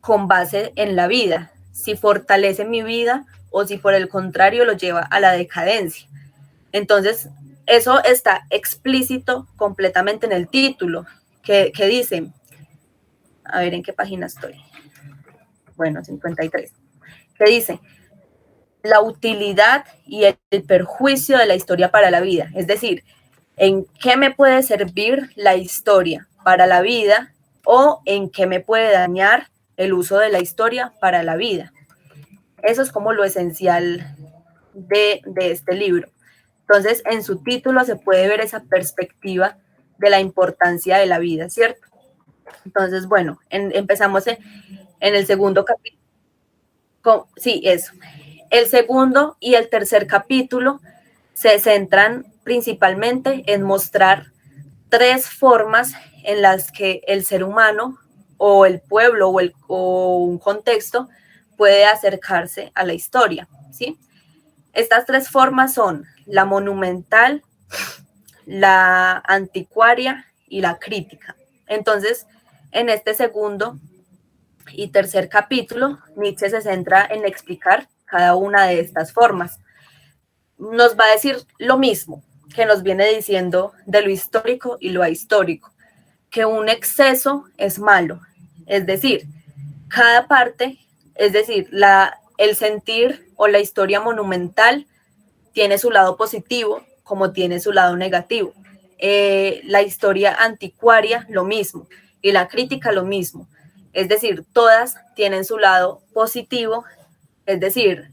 con base en la vida, si fortalece mi vida o si por el contrario lo lleva a la decadencia. Entonces, eso está explícito completamente en el título, que dice, a ver en qué página estoy. Bueno, 53. Que dice, la utilidad y el perjuicio de la historia para la vida. Es decir, en qué me puede servir la historia para la vida o en qué me puede dañar el uso de la historia para la vida. Eso es como lo esencial de este libro. Entonces, en su título se puede ver esa perspectiva de la importancia de la vida, ¿cierto? Entonces, bueno, empezamos en el segundo capítulo. Sí, eso. El segundo y el tercer capítulo se centran principalmente en mostrar tres formas en las que el ser humano o el pueblo o un contexto puede acercarse a la historia, ¿sí? Estas tres formas son la monumental, la anticuaria y la crítica. Entonces, en este segundo y tercer capítulo, Nietzsche se centra en explicar cada una de estas formas. Nos va a decir lo mismo que nos viene diciendo de lo histórico y lo ahistórico, que un exceso es malo, es decir, cada parte, es decir, el sentir o la historia monumental tiene su lado positivo como tiene su lado negativo. La historia anticuaria, lo mismo, y la crítica, lo mismo. Es decir, todas tienen su lado positivo, es decir,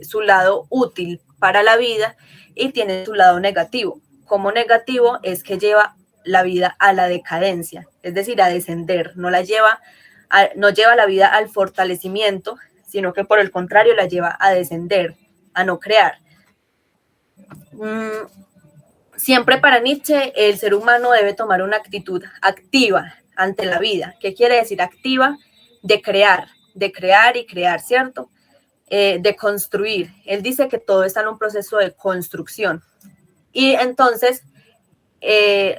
su lado útil para la vida, y tienen su lado negativo. Como negativo es que lleva la vida a la decadencia, es decir, a descender, no lleva la vida al fortalecimiento, sino que por el contrario la lleva a descender, a no crear. Siempre para Nietzsche el ser humano debe tomar una actitud activa ante la vida. ¿Qué quiere decir activa? De crear y crear, ¿cierto? De construir. Él dice que todo está en un proceso de construcción. Y entonces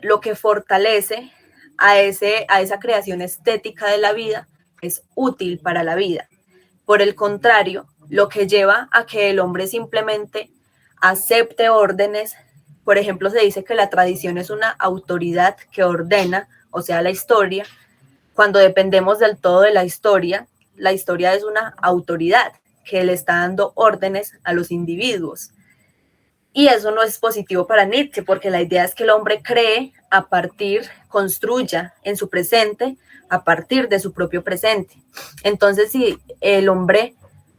lo que fortalece a esa creación estética de la vida es útil para la vida. Por el contrario, lo que lleva a que el hombre simplemente acepte órdenes, por ejemplo, se dice que la tradición es una autoridad que ordena, o sea, la historia. Cuando dependemos del todo de la historia es una autoridad que le está dando órdenes a los individuos. Y eso no es positivo para Nietzsche, porque la idea es que el hombre cree construya en su presente a partir de su propio presente. Entonces, si el hombre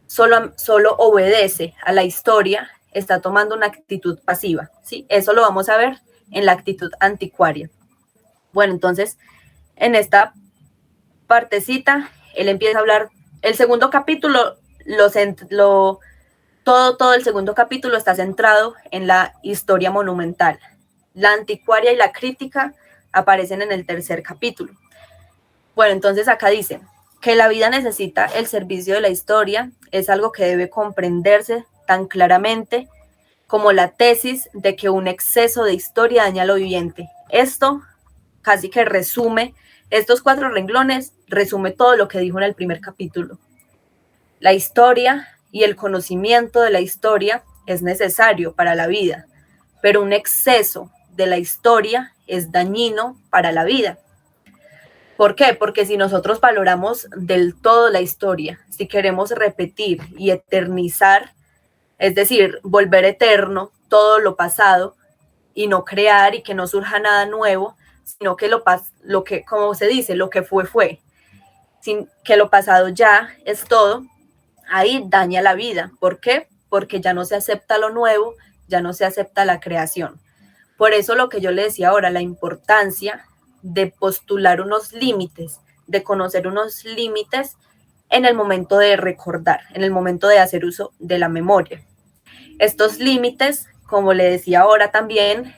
solo obedece a la historia, está tomando una actitud pasiva, ¿sí? Eso lo vamos a ver en la actitud anticuaria. Bueno, entonces, en esta partecita, él empieza a hablar, el segundo capítulo, todo el segundo capítulo está centrado en la historia monumental. La anticuaria y la crítica aparecen en el tercer capítulo. Bueno, entonces acá dice que la vida necesita el servicio de la historia, es algo que debe comprenderse tan claramente como la tesis de que un exceso de historia daña lo viviente. Esto casi que resume, estos 4 renglones resume todo lo que dijo en el primer capítulo. La historia y el conocimiento de la historia es necesario para la vida, pero un exceso de la historia es dañino para la vida. ¿Por qué? Porque si nosotros valoramos del todo la historia, si queremos repetir y eternizar, es decir, volver eterno todo lo pasado y no crear y que no surja nada nuevo, sino que lo que, como se dice, lo que fue, sin que lo pasado ya es todo, ahí daña la vida. ¿Por qué? Porque ya no se acepta lo nuevo, ya no se acepta la creación. Por eso lo que yo le decía ahora, la importancia de postular unos límites, de conocer unos límites en el momento de recordar, en el momento de hacer uso de la memoria. Estos límites, como le decía ahora también,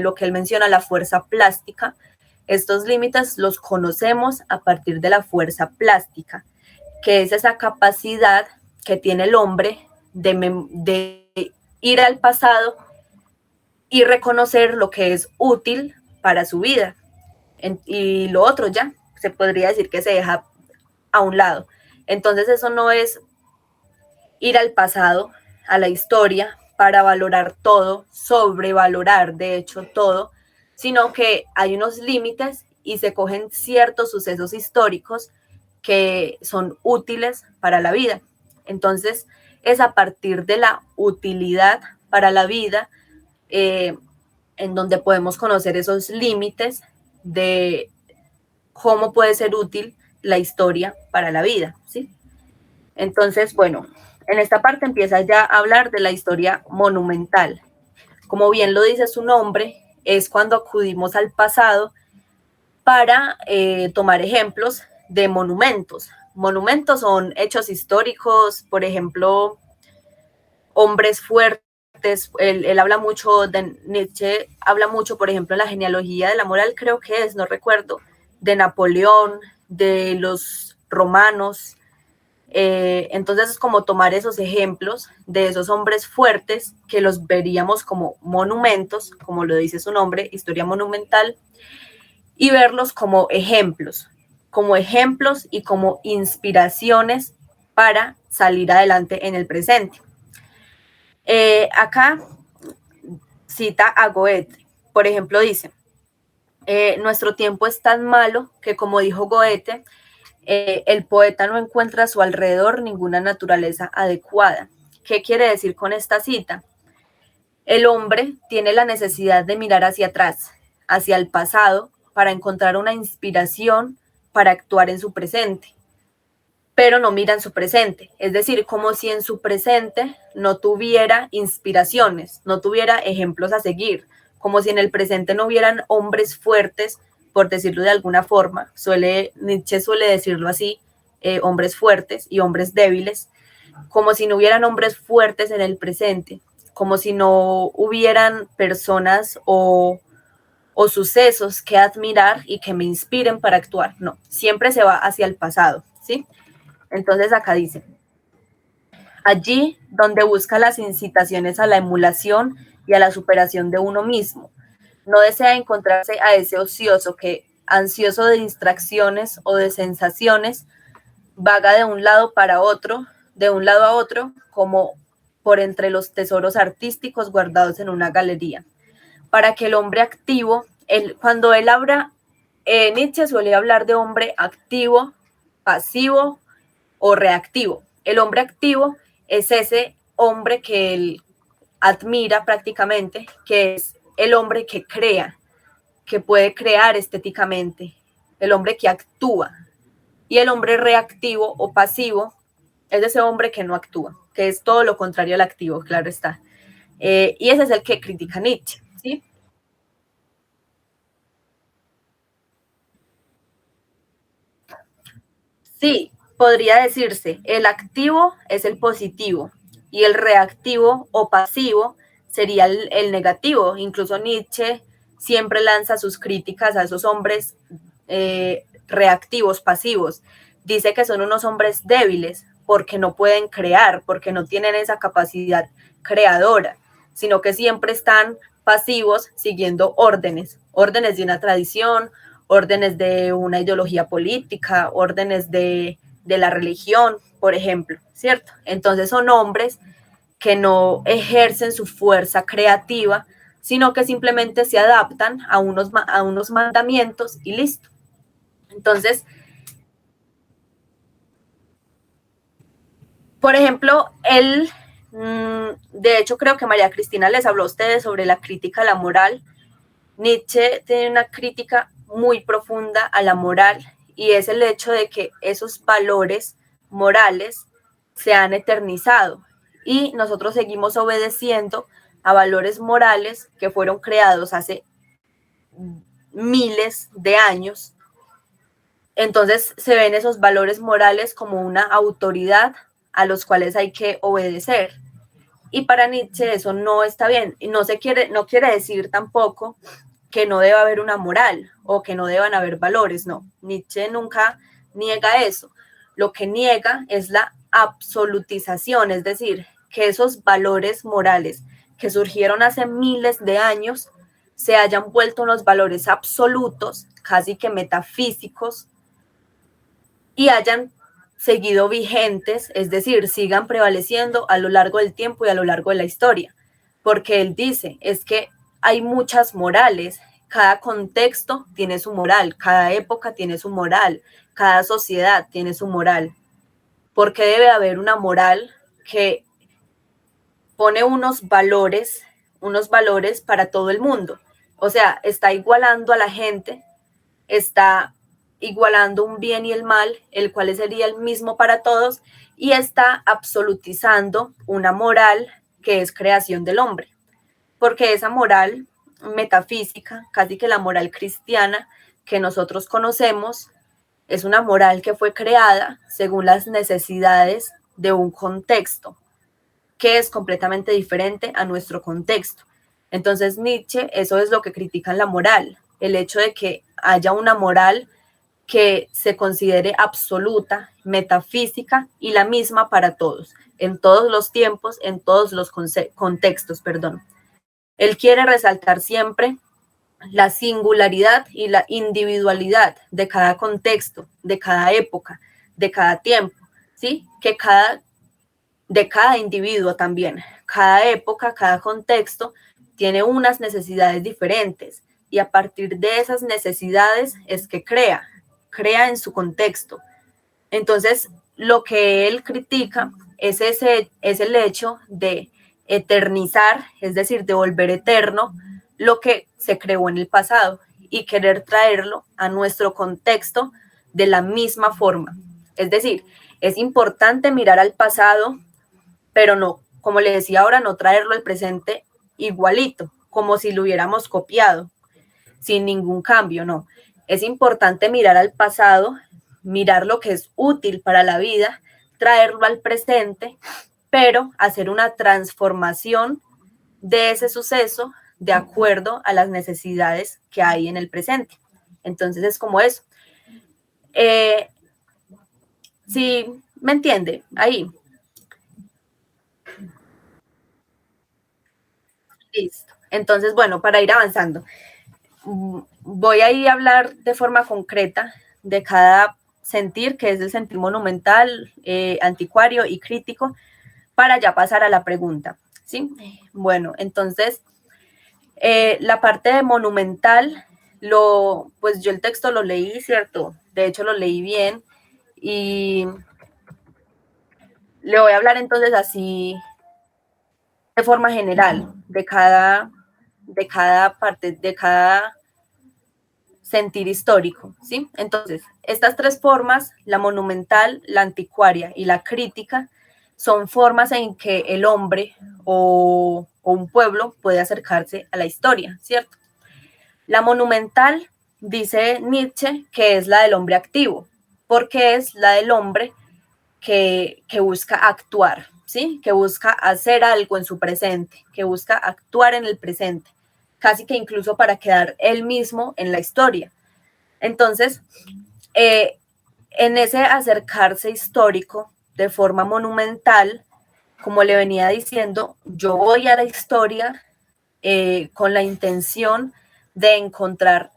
lo que él menciona, la fuerza plástica, estos límites los conocemos a partir de la fuerza plástica, que es esa capacidad que tiene el hombre de ir al pasado y reconocer lo que es útil para su vida. Y lo otro ya se podría decir que se deja a un lado. Entonces eso no es ir al pasado, a la historia, para valorar todo, sobrevalorar de hecho todo, sino que hay unos límites y se cogen ciertos sucesos históricos que son útiles para la vida. Entonces es a partir de la utilidad para la vida en donde podemos conocer esos límites de cómo puede ser útil la historia para la vida, ¿sí? Entonces, bueno, en esta parte empieza ya a hablar de la historia monumental. Como bien lo dice su nombre, es cuando acudimos al pasado para tomar ejemplos de monumentos. Monumentos son hechos históricos, por ejemplo, hombres fuertes. Él habla mucho, Nietzsche habla mucho, por ejemplo, en la genealogía de la moral, creo que es, no recuerdo, de Napoleón, de los romanos, Entonces es como tomar esos ejemplos de esos hombres fuertes que los veríamos como monumentos, como lo dice su nombre, historia monumental, y verlos como ejemplos y como inspiraciones para salir adelante en el presente. Acá cita a Goethe, por ejemplo, dice, nuestro tiempo es tan malo que, como dijo Goethe, el poeta no encuentra a su alrededor ninguna naturaleza adecuada. ¿Qué quiere decir con esta cita? El hombre tiene la necesidad de mirar hacia atrás, hacia el pasado, para encontrar una inspiración para actuar en su presente, pero no mira en su presente. Es decir, como si en su presente no tuviera inspiraciones, no tuviera ejemplos a seguir, como si en el presente no hubieran hombres fuertes, por decirlo de alguna forma. Nietzsche suele decirlo así, hombres fuertes y hombres débiles, como si no hubieran hombres fuertes en el presente, como si no hubieran personas o sucesos que admirar y que me inspiren para actuar. No, siempre se va hacia el pasado, ¿sí? Entonces acá dice, allí donde busca las incitaciones a la emulación y a la superación de uno mismo, no desea encontrarse a ese ocioso que, ansioso de distracciones o de sensaciones, vaga de un lado a otro, como por entre los tesoros artísticos guardados en una galería. Para que el hombre activo, cuando él habla, Nietzsche suele hablar de hombre activo, pasivo o reactivo. El hombre activo es ese hombre que él admira prácticamente, que es el hombre que crea, que puede crear estéticamente, el hombre que actúa. Y el hombre reactivo o pasivo es ese hombre que no actúa, que es todo lo contrario al activo, claro está. Y ese es el que critica Nietzsche, ¿sí? Sí, podría decirse, el activo es el positivo y el reactivo o pasivo sería el negativo. Incluso Nietzsche siempre lanza sus críticas a esos hombres reactivos, pasivos. Dice que son unos hombres débiles porque no pueden crear, porque no tienen esa capacidad creadora, sino que siempre están pasivos siguiendo órdenes de una tradición, órdenes de una ideología política, órdenes de la religión, por ejemplo, ¿cierto? Entonces son hombres que no ejercen su fuerza creativa, sino que simplemente se adaptan a unos mandamientos y listo. Entonces, por ejemplo, él, de hecho creo que María Cristina les habló a ustedes sobre la crítica a la moral. Nietzsche tiene una crítica muy profunda a la moral y es el hecho de que esos valores morales se han eternizado y nosotros seguimos obedeciendo a valores morales que fueron creados hace miles de años. Entonces se ven esos valores morales como una autoridad a los cuales hay que obedecer. Y para Nietzsche eso no está bien. Y no quiere decir tampoco que no deba haber una moral o que no deban haber valores, no. Nietzsche nunca niega eso. Lo que niega es la absolutización, es decir, que esos valores morales que surgieron hace miles de años se hayan vuelto unos valores absolutos, casi que metafísicos, y hayan seguido vigentes, es decir, sigan prevaleciendo a lo largo del tiempo y a lo largo de la historia. Porque él dice, es que hay muchas morales, cada contexto tiene su moral, cada época tiene su moral, cada sociedad tiene su moral. Porque debe haber una moral que pone unos valores para todo el mundo. O sea, está igualando a la gente, está igualando un bien y el mal, el cual sería el mismo para todos, y está absolutizando una moral que es creación del hombre. Porque esa moral metafísica, casi que la moral cristiana que nosotros conocemos, es una moral que fue creada según las necesidades de un contexto, que es completamente diferente a nuestro contexto. Entonces Nietzsche, eso es lo que critica en la moral, el hecho de que haya una moral que se considere absoluta, metafísica y la misma para todos, en todos los tiempos, en todos los contextos, perdón. Él quiere resaltar siempre la singularidad y la individualidad de cada contexto, de cada época, de cada tiempo, ¿sí? De cada individuo también. Cada época, cada contexto tiene unas necesidades diferentes y a partir de esas necesidades es que crea en su contexto. Entonces, lo que él critica es el hecho de eternizar, es decir, de volver eterno lo que se creó en el pasado y querer traerlo a nuestro contexto de la misma forma. Es decir, es importante mirar al pasado, pero no, como le decía ahora, no traerlo al presente igualito, como si lo hubiéramos copiado, sin ningún cambio, no. Es importante mirar al pasado, mirar lo que es útil para la vida, traerlo al presente, pero hacer una transformación de ese suceso de acuerdo a las necesidades que hay en el presente. Entonces es como eso. ¿Sí me entiende? Ahí. Listo. Entonces, bueno, para ir avanzando, voy a ir a hablar de forma concreta de cada sentir, que es el sentir monumental, anticuario y crítico, para ya pasar a la pregunta, ¿sí? Bueno, entonces, la parte de monumental, pues yo el texto lo leí, ¿cierto? De hecho, lo leí bien y le voy a hablar entonces así de forma general de cada parte, de cada sentir histórico, ¿sí? Entonces, estas tres formas, la monumental, la anticuaria y la crítica, son formas en que el hombre o un pueblo puede acercarse a la historia, ¿cierto? La monumental, dice Nietzsche, que es la del hombre activo, porque es la del hombre que busca actuar, ¿sí? Que busca hacer algo en su presente, que busca actuar en el presente, casi que incluso para quedar él mismo en la historia. Entonces, en ese acercarse histórico de forma monumental, como le venía diciendo, yo voy a la historia con la intención de encontrar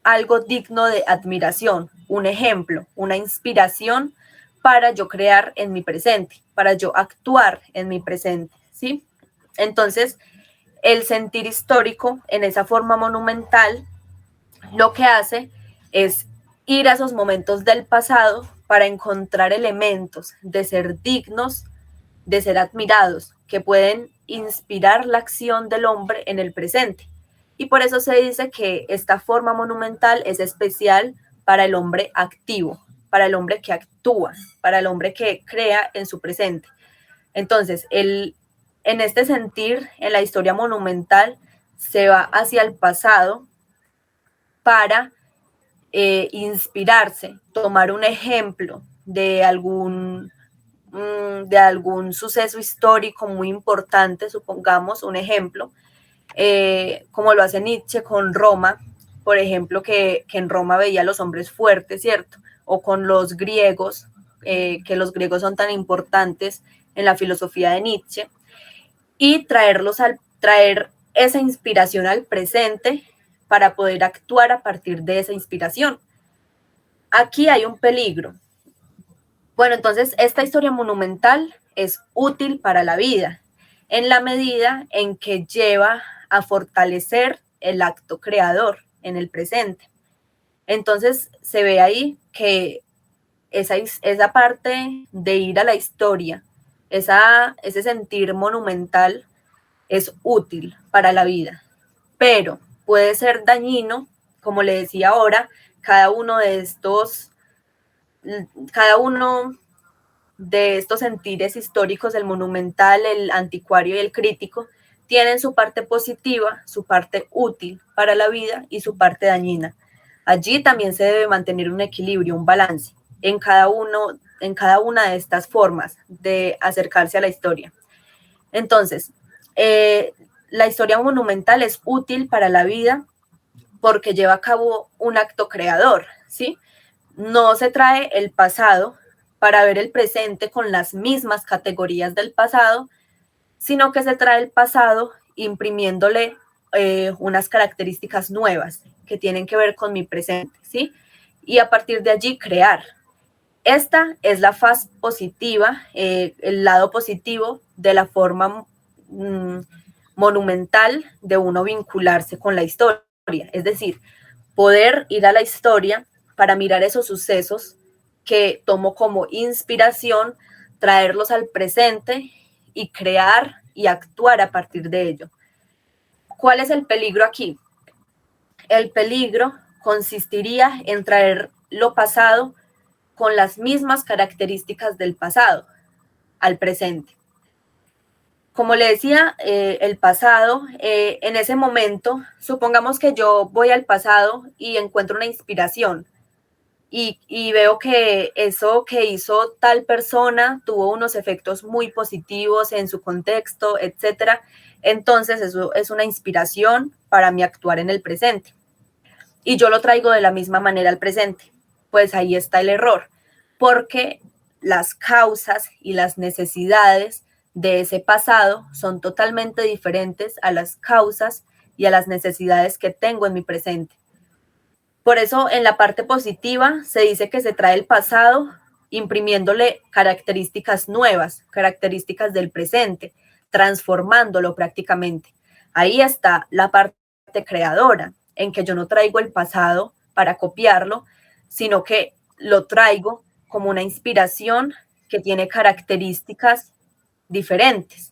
algo digno de admiración, un ejemplo, una inspiración para yo crear en mi presente, para yo actuar en mi presente, ¿sí? Entonces, el sentir histórico en esa forma monumental lo que hace es ir a esos momentos del pasado para encontrar elementos de ser dignos, de ser admirados, que pueden inspirar la acción del hombre en el presente. Y por eso se dice que esta forma monumental es especial para el hombre activo, para el hombre que actúa, para el hombre que crea en su presente. Entonces, en este sentir, en la historia monumental, se va hacia el pasado para inspirarse, tomar un ejemplo de algún suceso histórico muy importante, supongamos un ejemplo, como lo hace Nietzsche con Roma, por ejemplo, que en Roma veía a los hombres fuertes, ¿cierto? O con los griegos, que los griegos son tan importantes en la filosofía de Nietzsche, y traer esa inspiración al presente para poder actuar a partir de esa inspiración. Aquí hay un peligro. Bueno, entonces esta historia monumental es útil para la vida en la medida en que lleva a fortalecer el acto creador en el presente. Entonces se ve ahí que esa parte de ir a la historia, ese sentir monumental es útil para la vida, pero puede ser dañino, como le decía ahora, cada uno de estos sentires históricos, el monumental, el anticuario y el crítico, tienen su parte positiva, su parte útil para la vida y su parte dañina. Allí también se debe mantener un equilibrio, un balance en cada una de estas formas de acercarse a la historia. Entonces, la historia monumental es útil para la vida porque lleva a cabo un acto creador, ¿sí? No se trae el pasado para ver el presente con las mismas categorías del pasado, sino que se trae el pasado imprimiéndole unas características nuevas que tienen que ver con mi presente, ¿sí? Y a partir de allí crear. Esta es la faz positiva, el lado positivo de la forma monumental de uno vincularse con la historia. Es decir, poder ir a la historia para mirar esos sucesos que tomo como inspiración, traerlos al presente y crear y actuar a partir de ello. ¿Cuál es el peligro aquí? El peligro consistiría en traer lo pasado con las mismas características del pasado al presente. Como le decía, el pasado, en ese momento, supongamos que yo voy al pasado y encuentro una inspiración y veo que eso que hizo tal persona tuvo unos efectos muy positivos en su contexto, etcétera. Entonces, eso es una inspiración para mí actuar en el presente. Y yo lo traigo de la misma manera al presente. Pues ahí está el error, porque las causas y las necesidades de ese pasado son totalmente diferentes a las causas y a las necesidades que tengo en mi presente. Por eso en la parte positiva se dice que se trae el pasado imprimiéndole características nuevas, características del presente, transformándolo prácticamente. Ahí está la parte creadora, en que yo no traigo el pasado para copiarlo, sino que lo traigo como una inspiración que tiene características diferentes.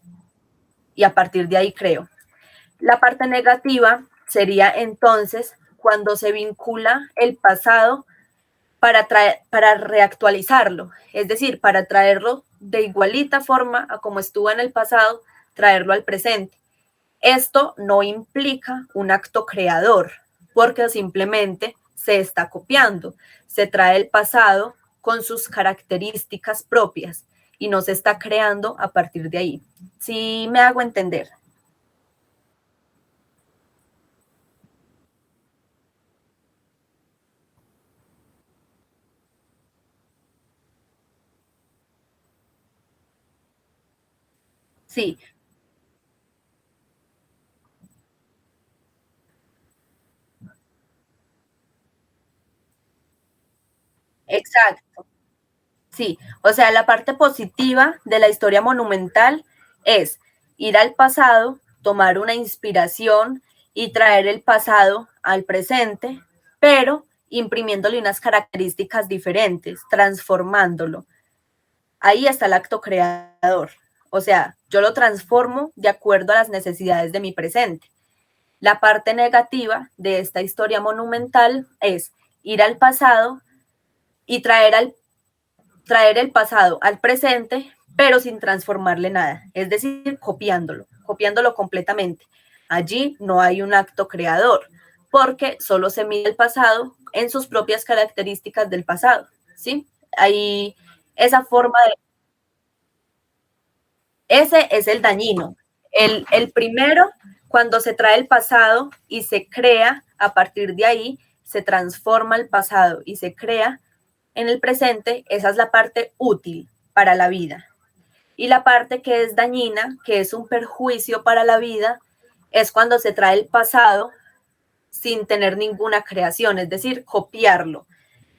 Y a partir de ahí creo. La parte negativa sería entonces cuando se vincula el pasado para reactualizarlo, es decir, para traerlo de igualita forma a como estuvo en el pasado, traerlo al presente. Esto no implica un acto creador, porque simplemente se está copiando, se trae el pasado con sus características propias y no se está creando a partir de ahí. ¿Sí me hago entender? Sí, exacto. Sí, o sea, la parte positiva de la historia monumental es ir al pasado, tomar una inspiración y traer el pasado al presente, pero imprimiéndole unas características diferentes, transformándolo. Ahí está el acto creador. O sea, yo lo transformo de acuerdo a las necesidades de mi presente. La parte negativa de esta historia monumental es ir al pasado y traer el pasado al presente, pero sin transformarle nada, es decir, copiándolo completamente. Allí no hay un acto creador, porque solo se mide el pasado en sus propias características del pasado, ¿sí? Ahí esa forma de... Ese es el dañino. El primero, cuando se trae el pasado y se crea, a partir de ahí, se transforma el pasado y se crea en el presente, esa es la parte útil para la vida. Y la parte que es dañina, que es un perjuicio para la vida, es cuando se trae el pasado sin tener ninguna creación, es decir, copiarlo.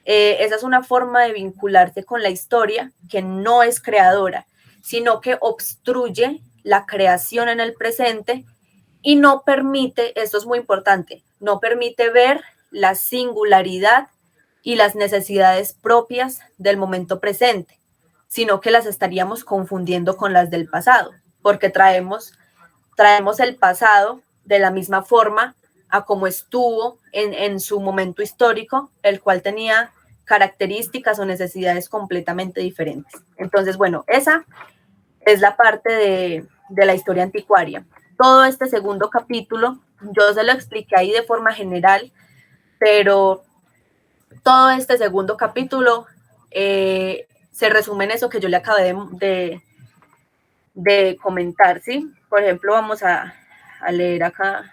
Esa es una forma de vincularse con la historia que no es creadora, sino que obstruye la creación en el presente y no permite, esto es muy importante, no permite ver la singularidad y las necesidades propias del momento presente, sino que las estaríamos confundiendo con las del pasado, porque traemos el pasado de la misma forma a como estuvo en su momento histórico, el cual tenía características o necesidades completamente diferentes. Entonces, bueno, esa es la parte de la historia anticuaria. Todo este segundo capítulo, yo se lo expliqué ahí de forma general, pero todo este segundo capítulo se resume en eso que yo le acabé de comentar, ¿sí? Por ejemplo, vamos a leer acá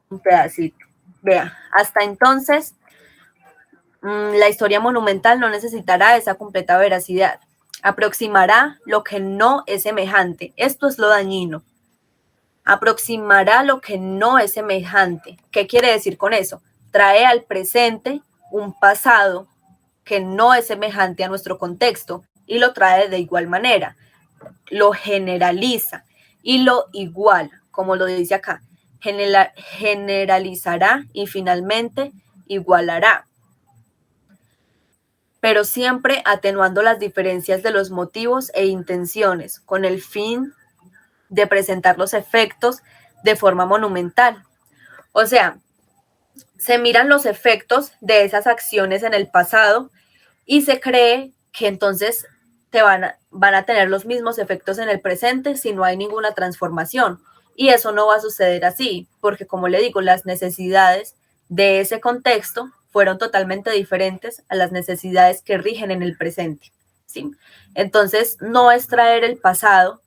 un pedacito. Vea, hasta entonces, La historia monumental no necesitará esa completa veracidad. Aproximará lo que no es semejante. Esto es lo dañino. Aproximará lo que no es semejante. ¿Qué quiere decir con eso? Trae al presente un pasado que no es semejante a nuestro contexto y lo trae de igual manera. Lo generaliza y lo igual, como lo dice acá. Generalizará y finalmente igualará, pero siempre atenuando las diferencias de los motivos e intenciones, con el fin de presentar los efectos de forma monumental. O sea, se miran los efectos de esas acciones en el pasado y se cree que entonces van a tener los mismos efectos en el presente si no hay ninguna transformación. Y eso no va a suceder así, porque como le digo, las necesidades de ese contexto fueron totalmente diferentes a las necesidades que rigen en el presente, ¿sí? Entonces, no es traer el pasado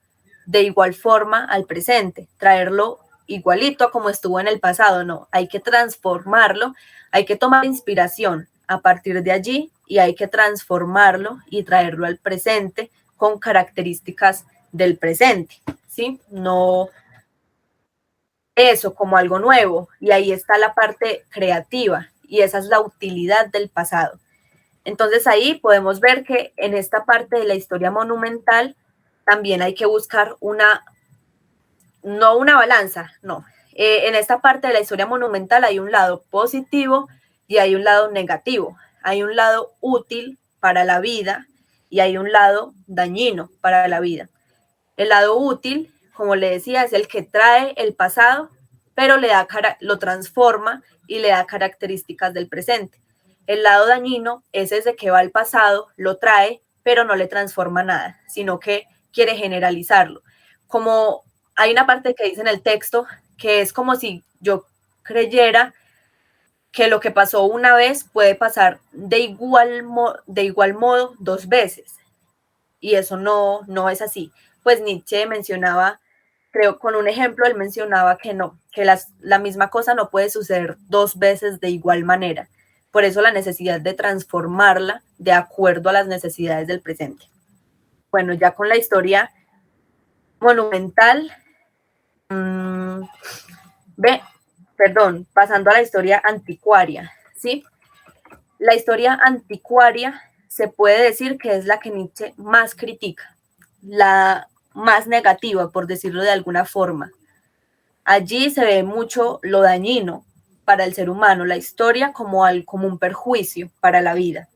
de igual forma al presente, traerlo igualito a como estuvo en el pasado, no, hay que transformarlo, hay que tomar inspiración a partir de allí y hay que transformarlo y traerlo al presente con características del presente, ¿sí? No eso como algo nuevo, y ahí está la parte creativa y esa es la utilidad del pasado. Entonces ahí podemos ver que en esta parte de la historia monumental también hay que buscar no una balanza, no. En esta parte de la historia monumental hay un lado positivo y hay un lado negativo. Hay un lado útil para la vida y hay un lado dañino para la vida. El lado útil, como le decía, es el que trae el pasado, pero lo transforma y le da características del presente. El lado dañino es ese que va al pasado, lo trae, pero no le transforma nada, sino que quiere generalizarlo. Como hay una parte que dice en el texto que es como si yo creyera que lo que pasó una vez puede pasar de igual modo dos veces. Y eso no es así. Pues Nietzsche mencionaba, creo con un ejemplo, él mencionaba que no, que la misma cosa no puede suceder dos veces de igual manera. Por eso la necesidad de transformarla de acuerdo a las necesidades del presente. Bueno, ya con la historia monumental, pasando a la historia anticuaria, ¿sí? La historia anticuaria se puede decir que es la que Nietzsche más critica, la más negativa, por decirlo de alguna forma. Allí se ve mucho lo dañino para el ser humano, la historia como un perjuicio para la vida.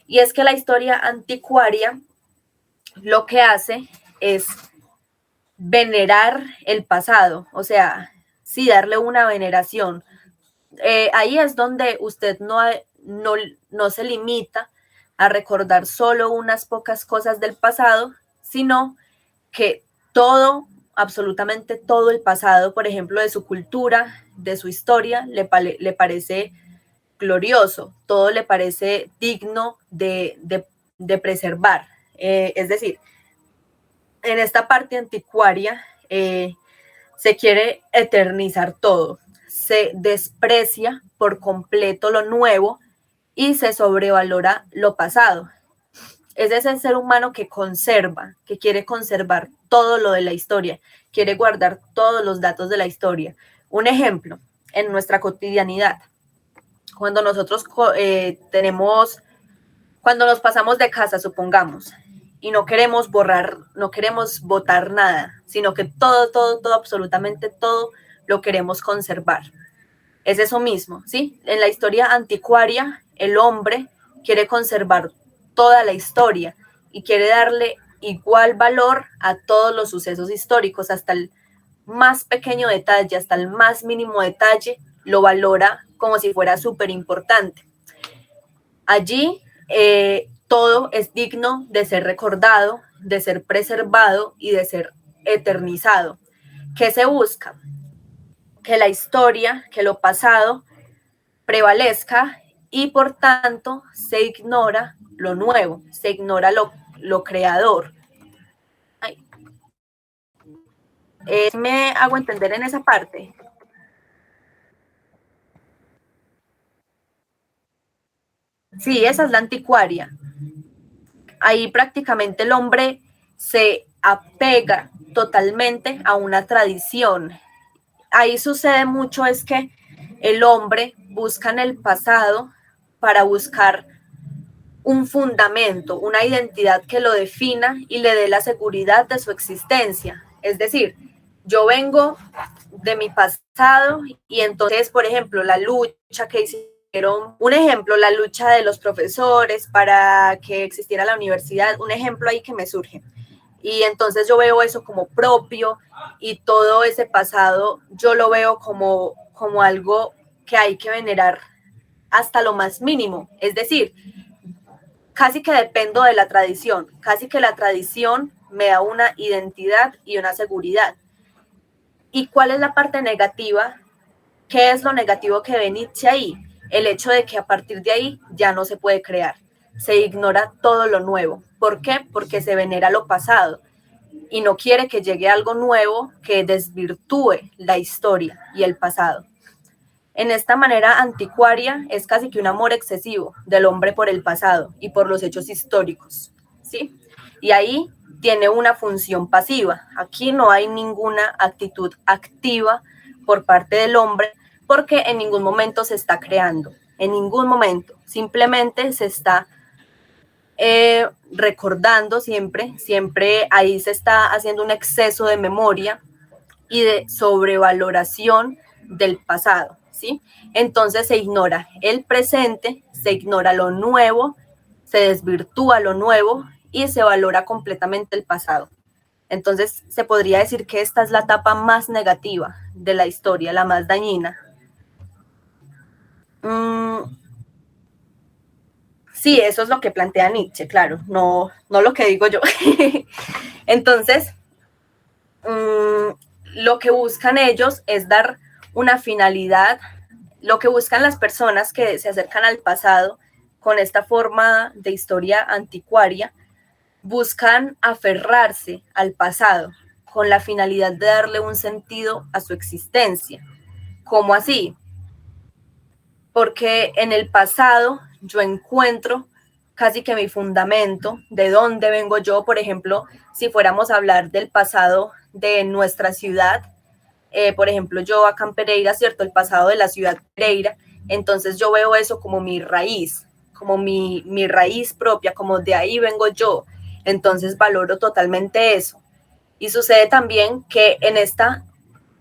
Y es que la historia anticuaria lo que hace es venerar el pasado, o sea, sí, darle una veneración. Ahí es donde usted no se limita a recordar solo unas pocas cosas del pasado, sino que todo, absolutamente todo el pasado, por ejemplo, de su cultura, de su historia, le parece glorioso, todo le parece digno de preservar. Es decir, en esta parte anticuaria se quiere eternizar todo, se desprecia por completo lo nuevo y se sobrevalora lo pasado. Es ese ser humano que conserva, que quiere conservar todo lo de la historia, quiere guardar todos los datos de la historia. Un ejemplo, en nuestra cotidianidad, cuando nosotros cuando nos pasamos de casa, supongamos, y no queremos borrar, no queremos botar nada, sino que todo, absolutamente todo lo queremos conservar. Es eso mismo, ¿sí? En la historia anticuaria, el hombre quiere conservar toda la historia y quiere darle igual valor a todos los sucesos históricos, hasta el más pequeño detalle, hasta el más mínimo detalle, lo valora como si fuera súper importante. Allí todo es digno de ser recordado, de ser preservado y de ser eternizado. ¿Qué se busca? Que la historia, que lo pasado prevalezca y por tanto se ignora lo nuevo, se ignora lo creador. ¿Me hago entender en esa parte? Sí, esa es la anticuaria. Ahí prácticamente el hombre se apega totalmente a una tradición. Ahí sucede mucho es que el hombre busca en el pasado para buscar un fundamento, una identidad que lo defina y le dé la seguridad de su existencia. Es decir, yo vengo de mi pasado y entonces, por ejemplo, la lucha que hicieron, un ejemplo, la lucha de los profesores para que existiera la universidad, un ejemplo ahí que me surge. Y entonces yo veo eso como propio y todo ese pasado yo lo veo como algo que hay que venerar hasta lo más mínimo. Es decir, casi que dependo de la tradición, casi que la tradición me da una identidad y una seguridad. ¿Y cuál es la parte negativa? ¿Qué es lo negativo que ve Nietzsche ahí? El hecho de que a partir de ahí ya no se puede crear, se ignora todo lo nuevo. ¿Por qué? Porque se venera lo pasado y no quiere que llegue algo nuevo que desvirtúe la historia y el pasado. En esta manera anticuaria es casi que un amor excesivo del hombre por el pasado y por los hechos históricos, ¿sí? Y ahí tiene una función pasiva. Aquí no hay ninguna actitud activa por parte del hombre porque en ningún momento se está creando, en ningún momento. Simplemente se está recordando siempre ahí se está haciendo un exceso de memoria y de sobrevaloración del pasado, ¿sí? Entonces se ignora el presente, se ignora lo nuevo, se desvirtúa lo nuevo y se valora completamente el pasado. Entonces se podría decir que esta es la etapa más negativa de la historia, la más dañina. Sí, eso es lo que plantea Nietzsche, claro, no lo que digo yo. Entonces, lo que buscan ellos es dar una finalidad, lo que buscan las personas que se acercan al pasado con esta forma de historia anticuaria, buscan aferrarse al pasado con la finalidad de darle un sentido a su existencia. ¿Cómo así? Porque en el pasado yo encuentro casi que mi fundamento, de dónde vengo yo, por ejemplo, si fuéramos a hablar del pasado de nuestra ciudad, por ejemplo, yo acá en Pereira, ¿cierto? El pasado de la ciudad de Pereira, entonces yo veo eso como mi raíz, como mi raíz propia, como de ahí vengo yo, entonces valoro totalmente eso. Y sucede también que en esta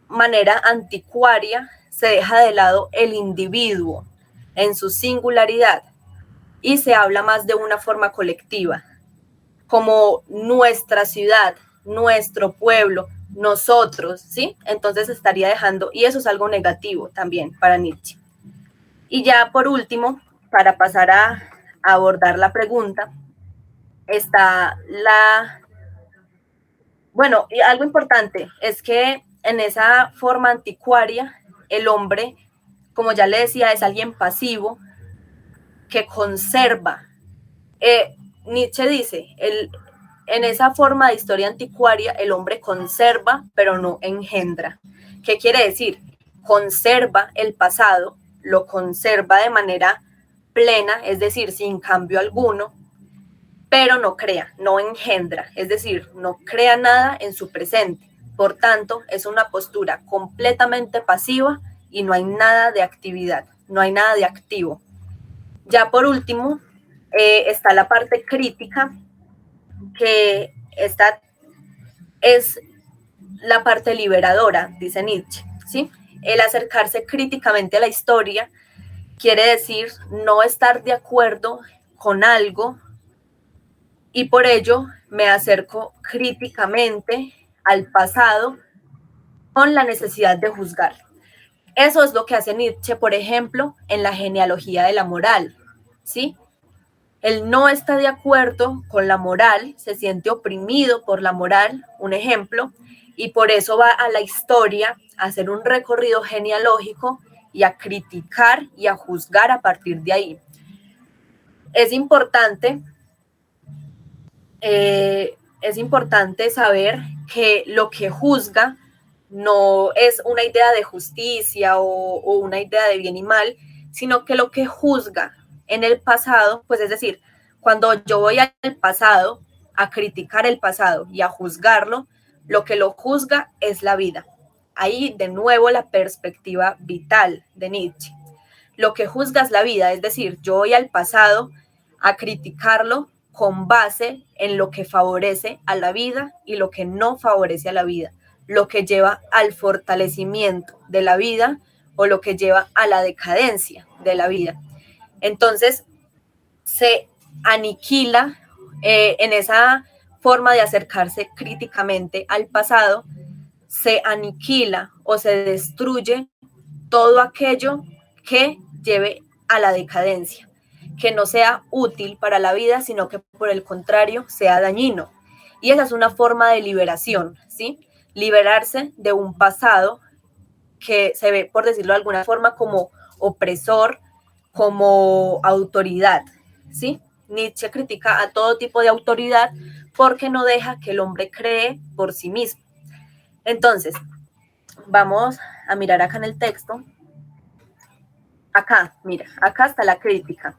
manera anticuaria se deja de lado el individuo en su singularidad y se habla más de una forma colectiva, como nuestra ciudad, nuestro pueblo, nosotros, ¿sí? Entonces estaría dejando, y eso es algo negativo también para Nietzsche. Y ya por último, para pasar a abordar la pregunta, está bueno, y algo importante es que en esa forma anticuaria, el hombre, como ya le decía, es alguien pasivo que conserva. Nietzsche dice, en esa forma de historia anticuaria, el hombre conserva, pero no engendra. ¿Qué quiere decir? Conserva el pasado, lo conserva de manera plena, es decir, sin cambio alguno, pero no crea, no engendra, es decir, no crea nada en su presente. Por tanto, es una postura completamente pasiva y no hay nada de actividad, no hay nada de activo. Ya por último, está la parte crítica, que esta es la parte liberadora, dice Nietzsche, ¿sí? El acercarse críticamente a la historia quiere decir no estar de acuerdo con algo y por ello me acerco críticamente al pasado con la necesidad de juzgar. Eso es lo que hace Nietzsche, por ejemplo, en la genealogía de la moral, ¿sí? Él no está de acuerdo con la moral, se siente oprimido por la moral, un ejemplo, y por eso va a la historia a hacer un recorrido genealógico y a criticar y a juzgar a partir de ahí. Es importante saber que lo que juzga no es una idea de justicia o una idea de bien y mal, sino que lo que juzga en el pasado, pues es decir, cuando yo voy al pasado a criticar el pasado y a juzgarlo, lo que lo juzga es la vida. Ahí de nuevo la perspectiva vital de Nietzsche. Lo que juzga es la vida, es decir, yo voy al pasado a criticarlo con base en lo que favorece a la vida y lo que no favorece a la vida, lo que lleva al fortalecimiento de la vida o lo que lleva a la decadencia de la vida. Entonces, se aniquila en esa forma de acercarse críticamente al pasado, se aniquila o se destruye todo aquello que lleve a la decadencia, que no sea útil para la vida, sino que por el contrario sea dañino. Y esa es una forma de liberación, ¿sí? Liberarse de un pasado que se ve, por decirlo de alguna forma, como opresor, como autoridad, ¿sí? Nietzsche critica a todo tipo de autoridad porque no deja que el hombre cree por sí mismo. Entonces, vamos a mirar acá en el texto. Acá, mira, acá está la crítica.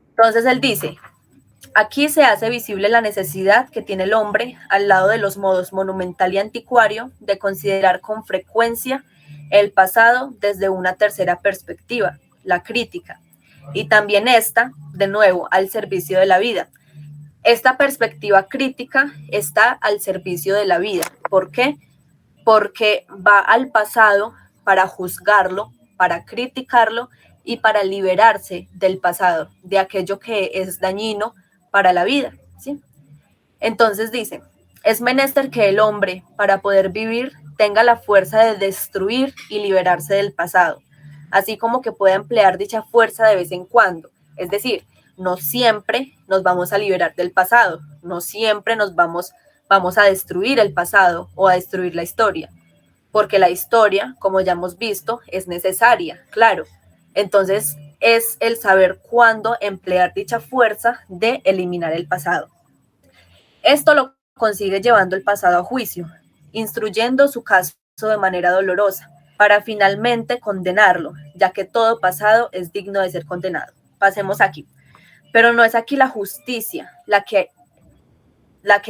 Entonces él dice, aquí se hace visible la necesidad que tiene el hombre, al lado de los modos monumental y anticuario, de considerar con frecuencia el pasado desde una tercera perspectiva, la crítica, y también esta, de nuevo, al servicio de la vida. Esta perspectiva crítica está al servicio de la vida. ¿Por qué? Porque va al pasado para juzgarlo, para criticarlo y para liberarse del pasado, de aquello que es dañino para la vida, ¿sí? Entonces dice, es menester que el hombre, para poder vivir, tenga la fuerza de destruir y liberarse del pasado, así como que pueda emplear dicha fuerza de vez en cuando. Es decir, no siempre nos vamos a liberar del pasado, no siempre nos vamos a destruir el pasado o a destruir la historia, porque la historia, como ya hemos visto, es necesaria, claro. Entonces, es el saber cuándo emplear dicha fuerza de eliminar el pasado. Esto lo consigue llevando el pasado a juicio, instruyendo su caso de manera dolorosa, para finalmente condenarlo, ya que todo pasado es digno de ser condenado. Pasemos aquí. Pero no es aquí la justicia la que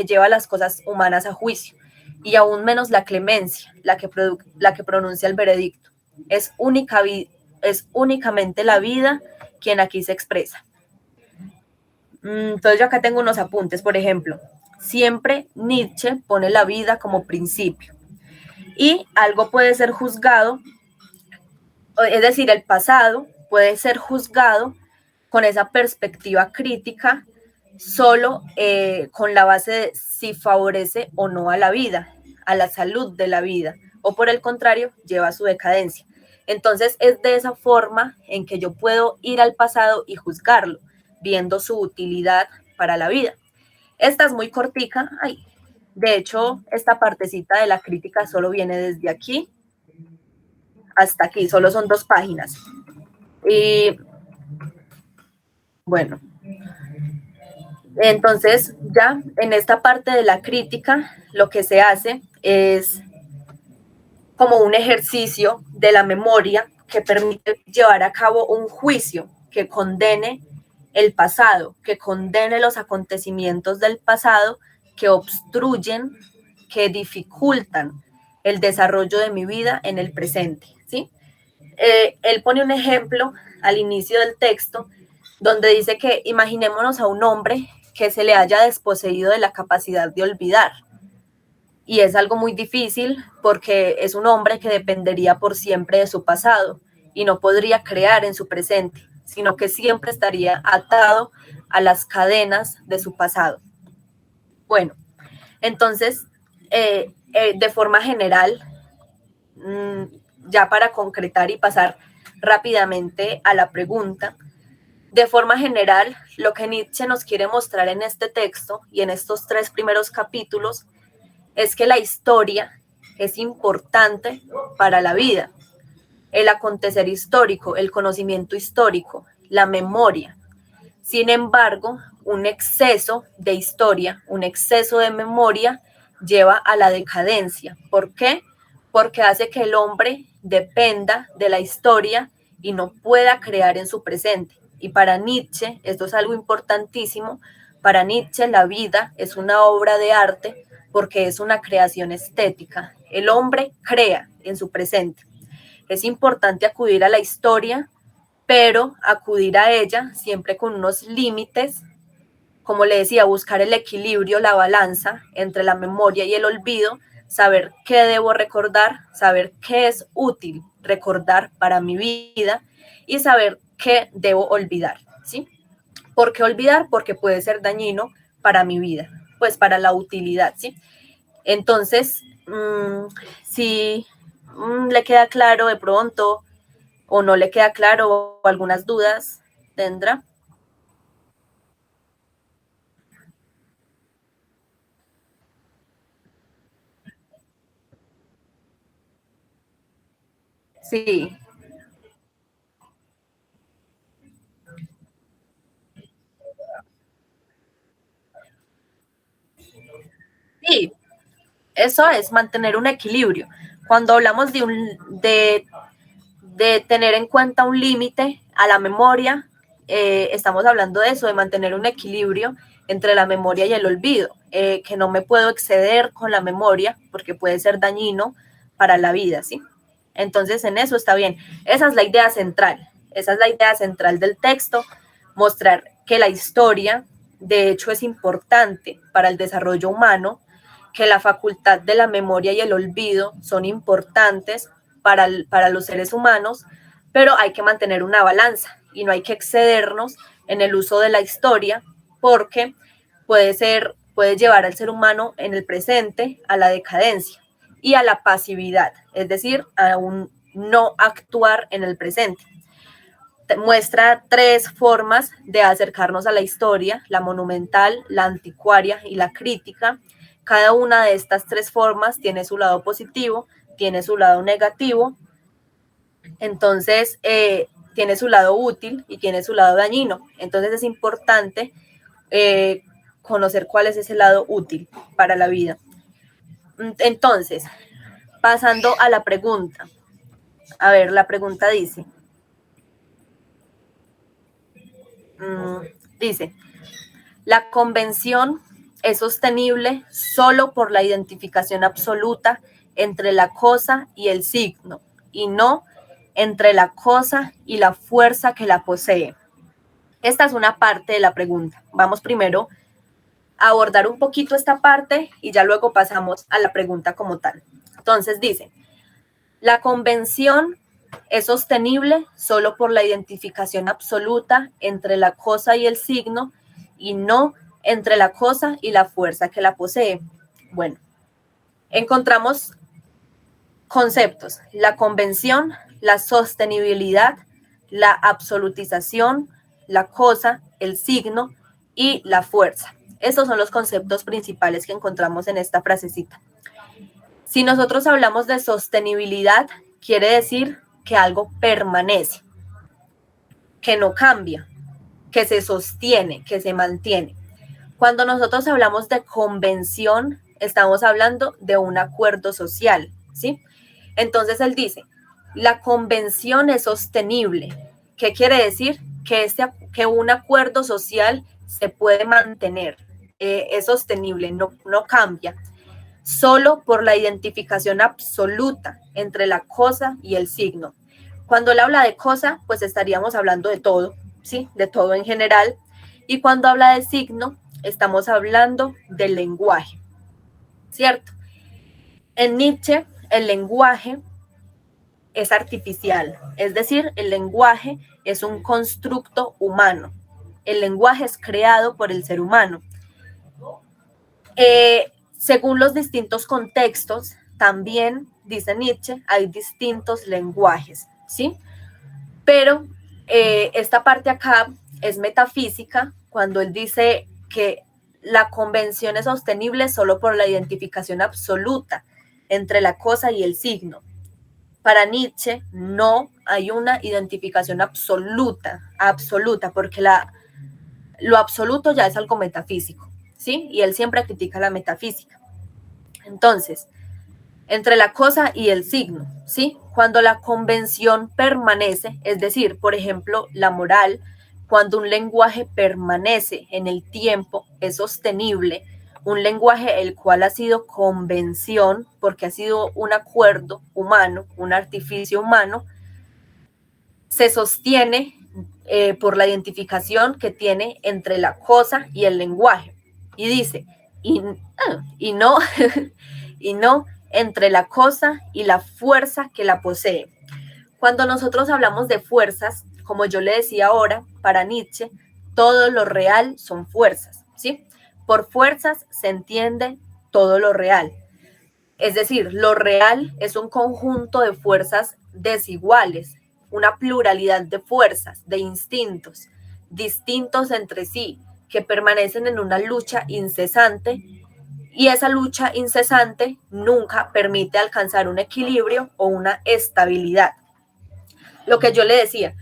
lleva las cosas humanas a juicio, y aún menos la clemencia, la que pronuncia el veredicto. Es únicamente la vida quien aquí se expresa. Entonces yo acá tengo unos apuntes, por ejemplo, siempre Nietzsche pone la vida como principio y algo puede ser juzgado, es decir, el pasado puede ser juzgado con esa perspectiva crítica solo con la base de si favorece o no a la vida, a la salud de la vida, o por el contrario, lleva a su decadencia. Entonces es de esa forma en que yo puedo ir al pasado y juzgarlo, viendo su utilidad para la vida. Esta es muy cortica. Ay, de hecho, esta partecita de la crítica solo viene desde aquí hasta aquí, solo son 2 páginas. Y bueno, entonces ya en esta parte de la crítica lo que se hace es como un ejercicio de la memoria que permite llevar a cabo un juicio que condene el pasado, que condene los acontecimientos del pasado que obstruyen, que dificultan el desarrollo de mi vida en el presente, ¿sí? Él pone un ejemplo al inicio del texto donde dice que imaginémonos a un hombre que se le haya desposeído de la capacidad de olvidar. Y es algo muy difícil porque es un hombre que dependería por siempre de su pasado y no podría crear en su presente, sino que siempre estaría atado a las cadenas de su pasado. Bueno, entonces, de forma general, ya para concretar y pasar rápidamente a la pregunta, de forma general, lo que Nietzsche nos quiere mostrar en este texto y en estos 3 primeros capítulos es que la historia es importante para la vida. El acontecer histórico, el conocimiento histórico, la memoria. Sin embargo, un exceso de historia, un exceso de memoria lleva a la decadencia. ¿Por qué? Porque hace que el hombre dependa de la historia y no pueda crear en su presente. Y para Nietzsche, esto es algo importantísimo, para Nietzsche la vida es una obra de arte porque es una creación estética. El hombre crea en su presente. Es importante acudir a la historia, pero acudir a ella siempre con unos límites, como le decía, buscar el equilibrio, la balanza entre la memoria y el olvido, saber qué debo recordar, saber qué es útil recordar para mi vida y saber qué debo olvidar, ¿sí? ¿Por qué olvidar? Porque puede ser dañino para mi vida, pues para la utilidad, ¿sí? Entonces, si le queda claro de pronto o no le queda claro o algunas dudas, tendrá. Sí, sí, eso es mantener un equilibrio. Cuando hablamos de tener en cuenta un límite a la memoria, estamos hablando de eso, de mantener un equilibrio entre la memoria y el olvido, que no me puedo exceder con la memoria porque puede ser dañino para la vida, ¿sí? Entonces, en eso está bien. Esa es la idea central, esa es la idea central del texto, mostrar que la historia, de hecho, es importante para el desarrollo humano, que la facultad de la memoria y el olvido son importantes para los seres humanos, pero hay que mantener una balanza y no hay que excedernos en el uso de la historia porque puede llevar al ser humano en el presente a la decadencia y a la pasividad, es decir, a un no actuar en el presente. Muestra tres formas de acercarnos a la historia, la monumental, la anticuaria y la crítica. Cada una de estas tres formas tiene su lado positivo, tiene su lado negativo, entonces tiene su lado útil y tiene su lado dañino. Entonces es importante conocer cuál es ese lado útil para la vida. Entonces, pasando a la pregunta. A ver, la pregunta dice, dice, la convención es sostenible solo por la identificación absoluta entre la cosa y el signo, y no entre la cosa y la fuerza que la posee. Esta es una parte de la pregunta. Vamos primero a abordar un poquito esta parte y ya luego pasamos a la pregunta como tal. Entonces dice, la convención es sostenible solo por la identificación absoluta entre la cosa y el signo y no entre la cosa y la fuerza que la posee. Bueno, encontramos conceptos, la convención, la sostenibilidad, la absolutización, la cosa, el signo y la fuerza. Estos son los conceptos principales que encontramos en esta frasecita. Si nosotros hablamos de sostenibilidad, quiere decir que algo permanece, que no cambia, que se sostiene, que se mantiene. Cuando nosotros hablamos de convención, estamos hablando de un acuerdo social, ¿sí? Entonces él dice, la convención es sostenible. ¿Qué quiere decir? Que un acuerdo social se puede mantener, es sostenible, no cambia, solo por la identificación absoluta entre la cosa y el signo. Cuando él habla de cosa, pues estaríamos hablando de todo, ¿sí? De todo en general. Y cuando habla de signo, estamos hablando del lenguaje, ¿cierto? En Nietzsche, el lenguaje es artificial, es decir, el lenguaje es un constructo humano. El lenguaje es creado por el ser humano. Según los distintos contextos, también, dice Nietzsche, hay distintos lenguajes, ¿sí? Pero esta parte acá es metafísica cuando él dice que la convención es sostenible solo por la identificación absoluta entre la cosa y el signo. Para Nietzsche no hay una identificación absoluta, porque lo absoluto ya es algo metafísico, ¿sí? Y él siempre critica la metafísica. Entonces, entre la cosa y el signo, ¿sí? Cuando la convención permanece, es decir, por ejemplo, la moral, cuando un lenguaje permanece en el tiempo, es sostenible, un lenguaje el cual ha sido convención, porque ha sido un acuerdo humano, un artificio humano, se sostiene por la identificación que tiene entre la cosa y el lenguaje. Y dice, y no, y no entre la cosa y la fuerza que la posee. Cuando nosotros hablamos de fuerzas, como yo le decía ahora, para Nietzsche, todo lo real son fuerzas, ¿sí? Por fuerzas se entiende todo lo real. Es decir, lo real es un conjunto de fuerzas desiguales, una pluralidad de fuerzas, de instintos, distintos entre sí, que permanecen en una lucha incesante, y esa lucha incesante nunca permite alcanzar un equilibrio o una estabilidad. Lo que yo le decía,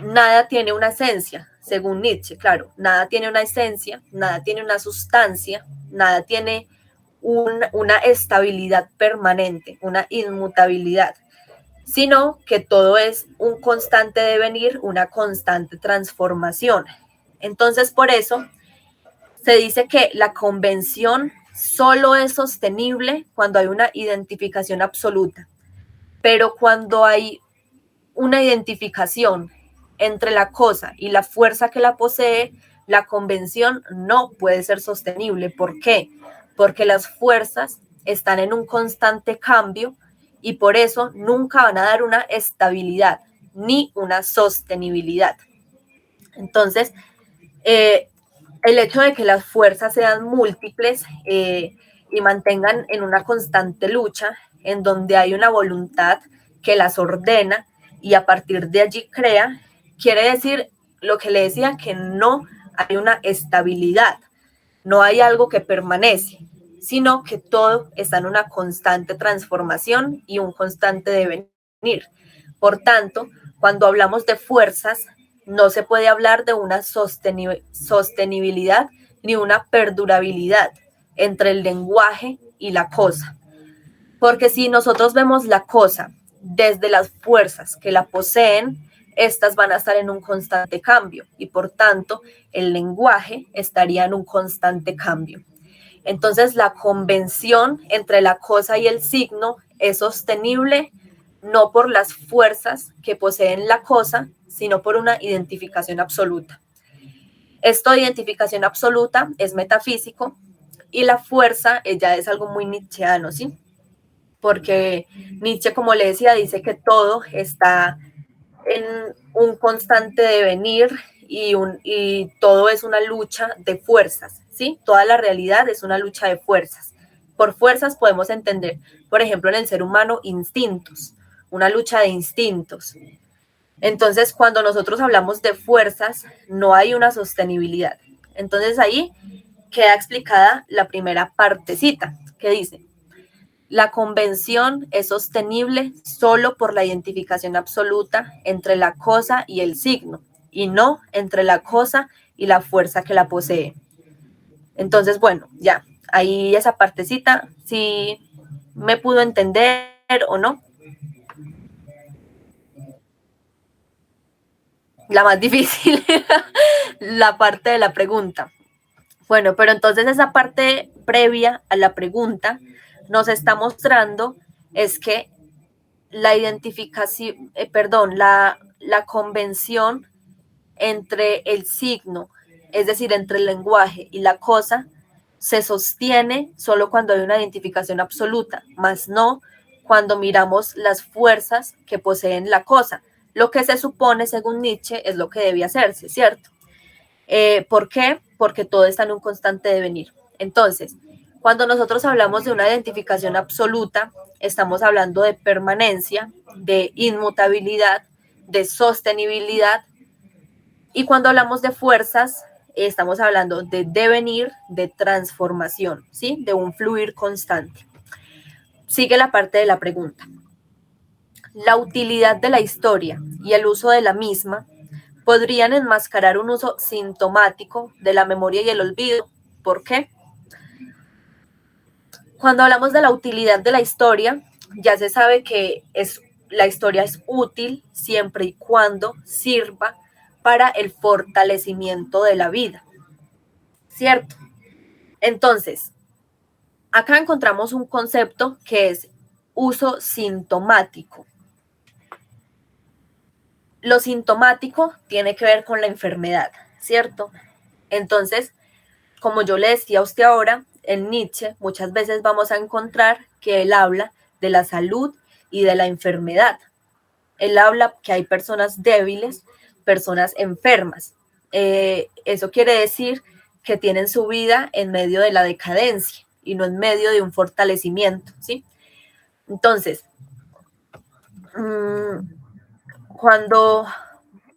nada tiene una esencia, según Nietzsche, claro, nada tiene una esencia, nada tiene una sustancia, nada tiene una estabilidad permanente, una inmutabilidad, sino que todo es un constante devenir, una constante transformación. Entonces, por eso se dice que la convención solo es sostenible cuando hay una identificación absoluta, pero cuando hay una identificación entre la cosa y la fuerza que la posee, la convención no puede ser sostenible. ¿Por qué? Porque las fuerzas están en un constante cambio y por eso nunca van a dar una estabilidad ni una sostenibilidad. Entonces, el hecho de que las fuerzas sean múltiples y mantengan en una constante lucha, en donde hay una voluntad que las ordena y a partir de allí crea, quiere decir lo que le decía, que no hay una estabilidad, no hay algo que permanece, sino que todo está en una constante transformación y un constante devenir. Por tanto, cuando hablamos de fuerzas, no se puede hablar de una sostenibilidad ni una perdurabilidad entre el lenguaje y la cosa. Porque si nosotros vemos la cosa desde las fuerzas que la poseen, estas van a estar en un constante cambio y por tanto el lenguaje estaría en un constante cambio. Entonces la convención entre la cosa y el signo es sostenible no por las fuerzas que poseen la cosa, sino por una identificación absoluta. Esto de identificación absoluta es metafísico y la fuerza ya es algo muy nietzscheano, ¿sí? Porque Nietzsche, como le decía, dice que todo está en un constante devenir y todo es una lucha de fuerzas, ¿sí? Toda la realidad es una lucha de fuerzas. Por fuerzas podemos entender, por ejemplo, en el ser humano, instintos, una lucha de instintos. Entonces, cuando nosotros hablamos de fuerzas, no hay una sostenibilidad. Entonces, ahí queda explicada la primera partecita, que dice, la convención es sostenible solo por la identificación absoluta entre la cosa y el signo, y no entre la cosa y la fuerza que la posee. Entonces, bueno, ya, ahí esa partecita, si me pudo entender o no. La más difícil, la parte de la pregunta. Bueno, pero entonces esa parte previa a la pregunta nos está mostrando es que la identificación, la convención entre el signo, es decir, entre el lenguaje y la cosa, se sostiene solo cuando hay una identificación absoluta, más no cuando miramos las fuerzas que poseen la cosa. Lo que se supone, según Nietzsche, es lo que debe hacerse, ¿cierto? ¿Por qué? Porque todo está en un constante devenir. Entonces, cuando nosotros hablamos de una identificación absoluta, estamos hablando de permanencia, de inmutabilidad, de sostenibilidad. Y cuando hablamos de fuerzas, estamos hablando de devenir, de transformación, ¿sí? De un fluir constante. Sigue la parte de la pregunta. La utilidad de la historia y el uso de la misma podrían enmascarar un uso sintomático de la memoria y el olvido. ¿Por qué? Cuando hablamos de la utilidad de la historia, ya se sabe que la historia es útil siempre y cuando sirva para el fortalecimiento de la vida, ¿cierto? Entonces, acá encontramos un concepto que es uso sintomático. Lo sintomático tiene que ver con la enfermedad, ¿cierto? Entonces, como yo le decía a usted ahora, en Nietzsche muchas veces vamos a encontrar que él habla de la salud y de la enfermedad. Él habla que hay personas débiles, personas enfermas. Eso quiere decir que tienen su vida en medio de la decadencia y no en medio de un fortalecimiento, ¿sí? Entonces, cuando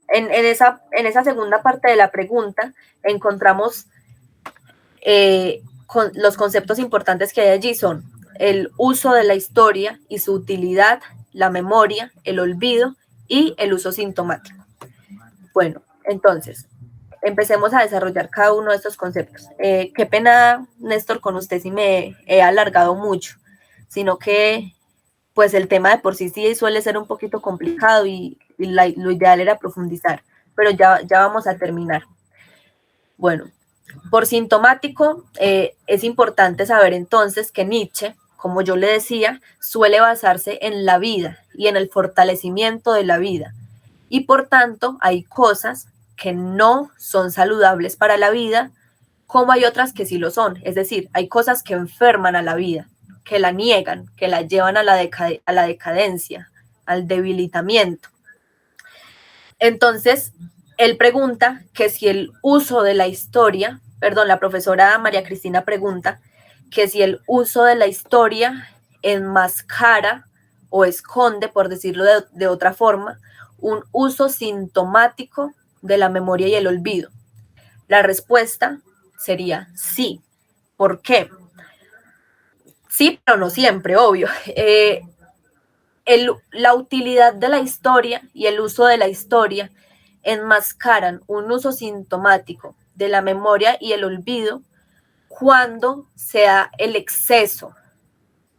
en esa segunda parte de la pregunta encontramos los conceptos importantes que hay allí son el uso de la historia y su utilidad, la memoria, el olvido y el uso sintomático. Bueno, entonces, empecemos a desarrollar cada uno de estos conceptos. Qué pena, Néstor, con usted si me he alargado mucho, sino que pues el tema de por sí suele ser un poquito complicado y lo ideal era profundizar, pero ya vamos a terminar. Bueno, por sintomático, es importante saber entonces que Nietzsche, como yo le decía, suele basarse en la vida y en el fortalecimiento de la vida. Y por tanto, hay cosas que no son saludables para la vida, como hay otras que sí lo son. Es decir, hay cosas que enferman a la vida, que la niegan, que la llevan a la decadencia, al debilitamiento. Entonces, él pregunta que si el uso de la historia, la profesora María Cristina pregunta que si el uso de la historia enmascara o esconde, por decirlo de otra forma, un uso sintomático de la memoria y el olvido. La respuesta sería sí. ¿Por qué? Sí, pero no siempre, obvio. La utilidad de la historia y el uso de la historia enmascaran un uso sintomático de la memoria y el olvido cuando se da el exceso.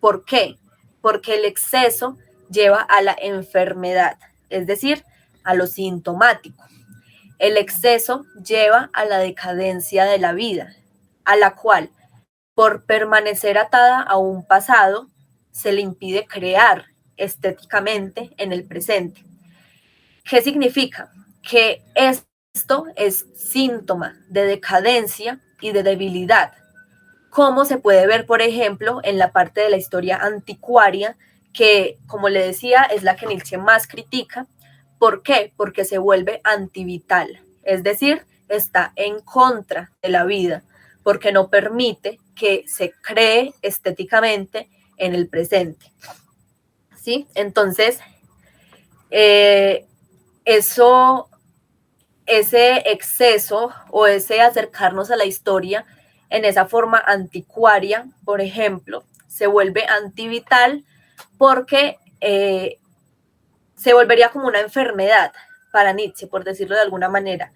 ¿Por qué? Porque el exceso lleva a la enfermedad, es decir, a lo sintomático. El exceso lleva a la decadencia de la vida, a la cual, por permanecer atada a un pasado, se le impide crear estéticamente en el presente. ¿Qué significa? Que esto es síntoma de decadencia y de debilidad, como se puede ver, por ejemplo, en la parte de la historia anticuaria, que, como le decía, es la que Nietzsche más critica. ¿Por qué? Porque se vuelve antivital, es decir, está en contra de la vida, porque no permite que se cree estéticamente en el presente. ¿Sí? Entonces, ese exceso o ese acercarnos a la historia en esa forma anticuaria, por ejemplo, se vuelve antivital porque se volvería como una enfermedad para Nietzsche, por decirlo de alguna manera,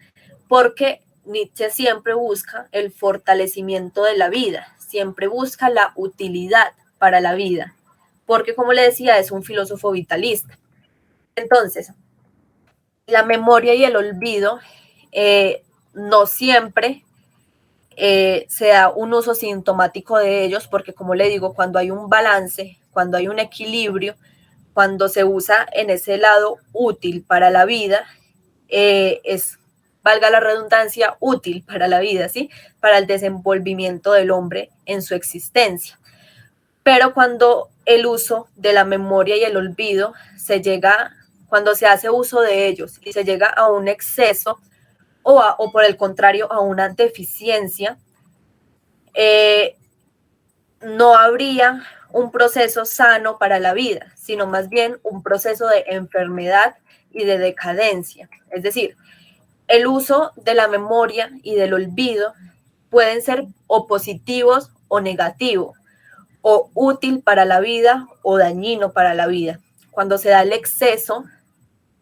porque Nietzsche siempre busca el fortalecimiento de la vida, siempre busca la utilidad para la vida, porque como le decía, es un filósofo vitalista. Entonces, la memoria y el olvido no siempre se da un uso sintomático de ellos, porque como le digo, cuando hay un balance, cuando hay un equilibrio, cuando se usa en ese lado útil para la vida, es, valga la redundancia, útil para la vida, ¿sí? Para el desenvolvimiento del hombre en su existencia. Pero cuando el uso de la memoria y el olvido cuando se hace uso de ellos y se llega a un exceso o por el contrario a una deficiencia, no habría un proceso sano para la vida, sino más bien un proceso de enfermedad y de decadencia. Es decir, el uso de la memoria y del olvido pueden ser o positivos o negativos, o útil para la vida o dañino para la vida. Cuando se da el exceso,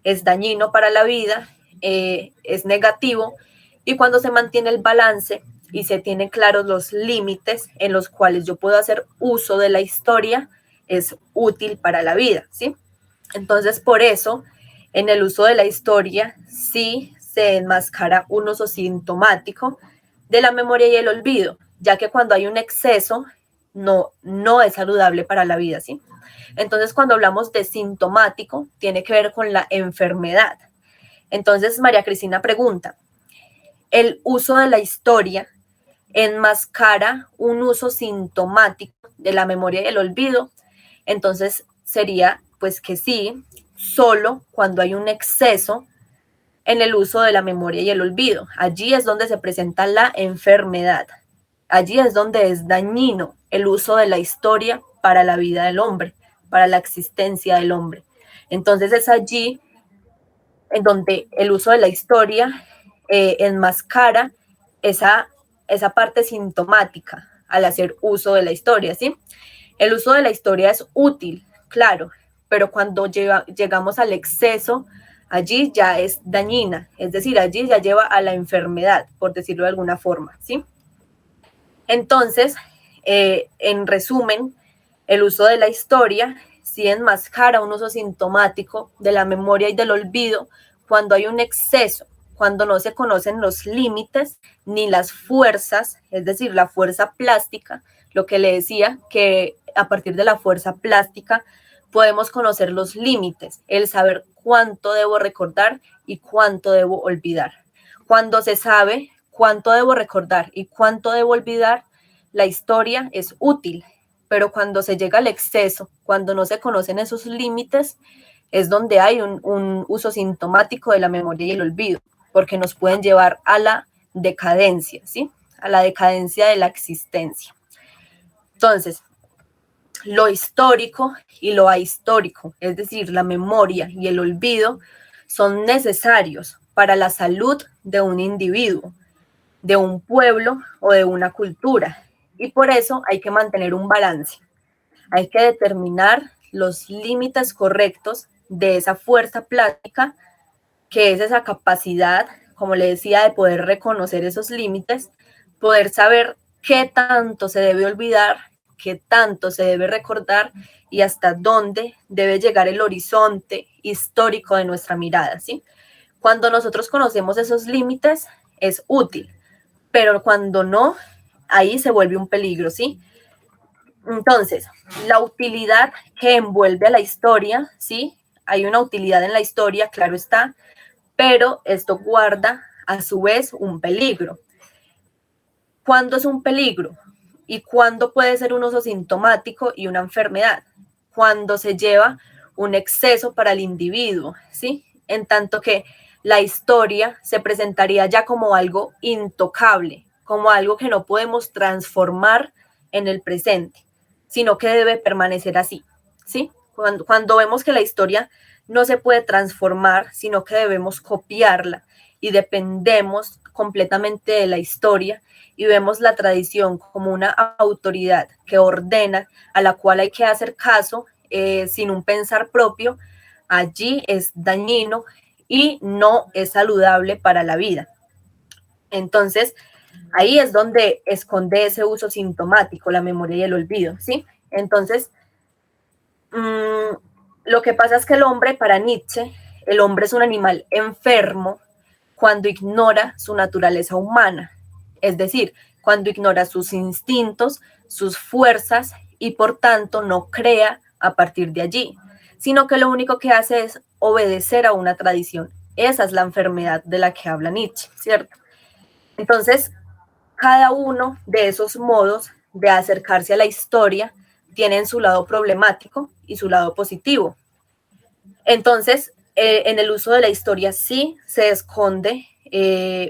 es dañino para la vida, es negativo, y cuando se mantiene el balance, y se tienen claros los límites en los cuales yo puedo hacer uso de la historia, es útil para la vida, ¿sí? Entonces, por eso, en el uso de la historia, sí se enmascara un uso sintomático de la memoria y el olvido, ya que cuando hay un exceso, no es saludable para la vida, ¿sí? Entonces, cuando hablamos de sintomático, tiene que ver con la enfermedad. Entonces, María Cristina pregunta, ¿el uso de la historia enmascara un uso sintomático de la memoria y el olvido? Entonces, sería pues que sí, solo cuando hay un exceso en el uso de la memoria y el olvido. Allí es donde se presenta la enfermedad. Allí es donde es dañino el uso de la historia para la vida del hombre, para la existencia del hombre. Entonces es allí en donde el uso de la historia enmascara esa parte sintomática al hacer uso de la historia, ¿sí? El uso de la historia es útil, claro, pero cuando llegamos al exceso, allí ya es dañina, es decir, allí ya lleva a la enfermedad, por decirlo de alguna forma, ¿sí? Entonces, en resumen, el uso de la historia sí enmascara un uso sintomático de la memoria y del olvido cuando hay un exceso, cuando no se conocen los límites ni las fuerzas, es decir, la fuerza plástica, lo que le decía, que a partir de la fuerza plástica podemos conocer los límites, el saber cuánto debo recordar y cuánto debo olvidar. Cuando se sabe cuánto debo recordar y cuánto debo olvidar, la historia es útil, pero cuando se llega al exceso, cuando no se conocen esos límites, es donde hay un uso sintomático de la memoria y el olvido, porque nos pueden llevar a la decadencia, ¿sí? A la decadencia de la existencia. Entonces, lo histórico y lo ahistórico, es decir, la memoria y el olvido, son necesarios para la salud de un individuo, de un pueblo o de una cultura. Y por eso hay que mantener un balance. Hay que determinar los límites correctos de esa fuerza plástica, que es esa capacidad, como le decía, de poder reconocer esos límites, poder saber qué tanto se debe olvidar, qué tanto se debe recordar y hasta dónde debe llegar el horizonte histórico de nuestra mirada, ¿sí? Cuando nosotros conocemos esos límites, es útil, pero cuando no, ahí se vuelve un peligro, ¿sí? Entonces, la utilidad que envuelve a la historia, ¿sí? Hay una utilidad en la historia, claro está, pero esto guarda a su vez un peligro. ¿Cuándo es un peligro? ¿Y cuándo puede ser un uso sintomático y una enfermedad? Cuando se lleva un exceso para el individuo, ¿sí? En tanto que la historia se presentaría ya como algo intocable, como algo que no podemos transformar en el presente, sino que debe permanecer así, ¿sí? Cuando vemos que la historia no se puede transformar, sino que debemos copiarla y dependemos completamente de la historia y vemos la tradición como una autoridad que ordena, a la cual hay que hacer caso sin un pensar propio, allí es dañino y no es saludable para la vida. Entonces, ahí es donde esconde ese uso sintomático, la memoria y el olvido, ¿sí? Entonces, lo que pasa es que el hombre, para Nietzsche, el hombre es un animal enfermo cuando ignora su naturaleza humana, es decir, cuando ignora sus instintos, sus fuerzas y por tanto no crea a partir de allí, sino que lo único que hace es obedecer a una tradición. Esa es la enfermedad de la que habla Nietzsche, ¿cierto? Entonces, cada uno de esos modos de acercarse a la historia tienen su lado problemático y su lado positivo. Entonces, en el uso de la historia sí se esconde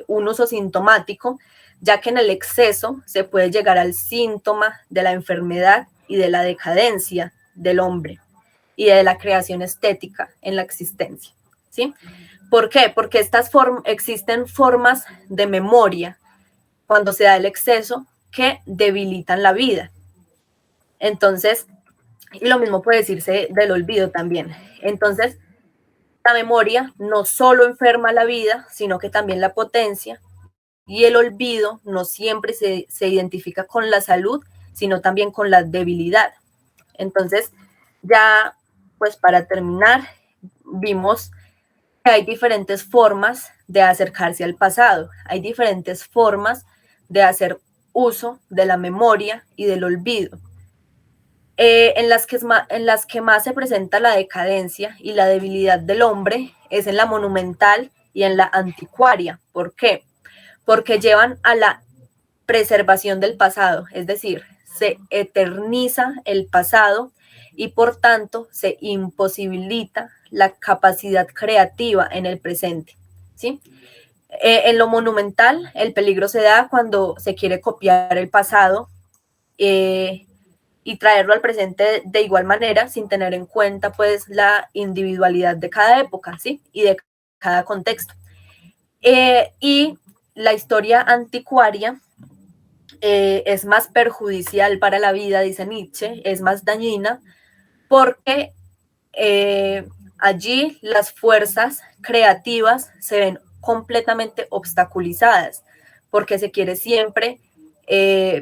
un uso sintomático, ya que en el exceso se puede llegar al síntoma de la enfermedad y de la decadencia del hombre y de la creación estética en la existencia, ¿sí? ¿Por qué? Porque existen formas de memoria cuando se da el exceso que debilitan la vida. Entonces, y lo mismo puede decirse del olvido también. Entonces, la memoria no solo enferma la vida, sino que también la potencia y el olvido no siempre se identifica con la salud, sino también con la debilidad. Entonces, ya pues para terminar, vimos que hay diferentes formas de acercarse al pasado, hay diferentes formas de hacer uso de la memoria y del olvido. En las que más se presenta la decadencia y la debilidad del hombre es en la monumental y en la anticuaria. ¿Por qué? Porque llevan a la preservación del pasado, es decir, se eterniza el pasado y por tanto se imposibilita la capacidad creativa en el presente, ¿sí? En lo monumental, el peligro se da cuando se quiere copiar el pasado y traerlo al presente de igual manera sin tener en cuenta pues la individualidad de cada época, ¿sí? Y de cada contexto. Y la historia anticuaria es más perjudicial para la vida, dice Nietzsche, es más dañina porque allí las fuerzas creativas se ven completamente obstaculizadas porque se quiere siempre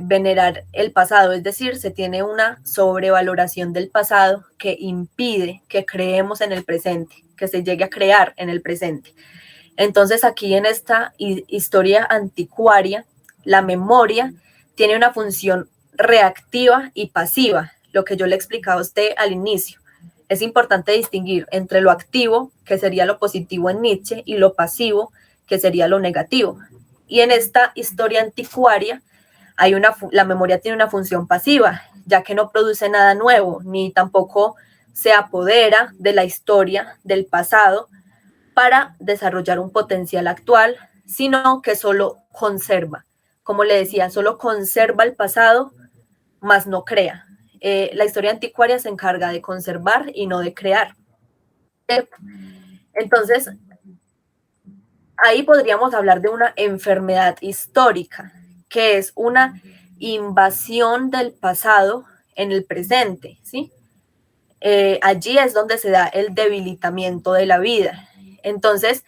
venerar el pasado, es decir, se tiene una sobrevaloración del pasado que impide que creemos en el presente, que se llegue a crear en el presente. Entonces aquí en esta historia anticuaria, la memoria tiene una función reactiva y pasiva, lo que yo le explicaba a usted al inicio. Es importante distinguir entre lo activo, que sería lo positivo en Nietzsche, y lo pasivo, que sería lo negativo. Y en esta historia anticuaria, la memoria tiene una función pasiva, ya que no produce nada nuevo, ni tampoco se apodera de la historia del pasado para desarrollar un potencial actual, sino que solo conserva. Como le decía, solo conserva el pasado, más no crea. La historia anticuaria se encarga de conservar y no de crear. Entonces, ahí podríamos hablar de una enfermedad histórica, que es una invasión del pasado en el presente, ¿sí? Allí es donde se da el debilitamiento de la vida. Entonces,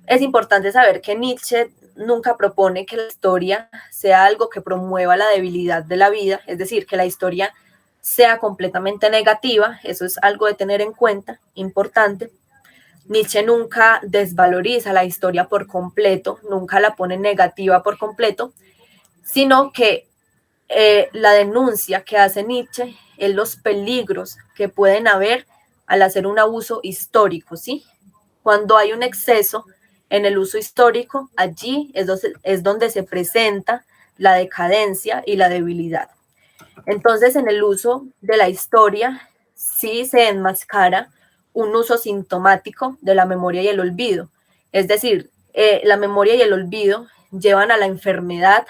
es importante saber que Nietzsche nunca propone que la historia sea algo que promueva la debilidad de la vida, es decir, que la historia sea completamente negativa, eso es algo de tener en cuenta, importante. Nietzsche nunca desvaloriza la historia por completo, nunca la pone negativa por completo, sino que la denuncia que hace Nietzsche es los peligros que pueden haber al hacer un abuso histórico, ¿sí? Cuando hay un exceso en el uso histórico, allí es donde se presenta la decadencia y la debilidad. Entonces, en el uso de la historia, sí se enmascara un uso sintomático de la memoria y el olvido. Es decir, la memoria y el olvido llevan a la enfermedad,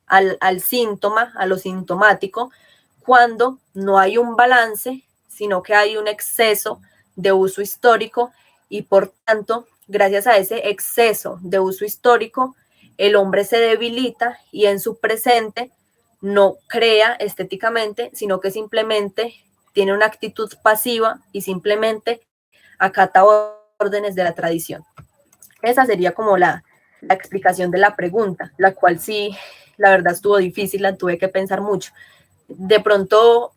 al síntoma, a lo sintomático, cuando no hay un balance, sino que hay un exceso de uso histórico y por tanto, gracias a ese exceso de uso histórico, el hombre se debilita y en su presente no crea estéticamente, sino que simplemente tiene una actitud pasiva y simplemente acata órdenes de la tradición. Esa sería como la explicación de la pregunta, la cual sí, la verdad estuvo difícil, la tuve que pensar mucho. De pronto,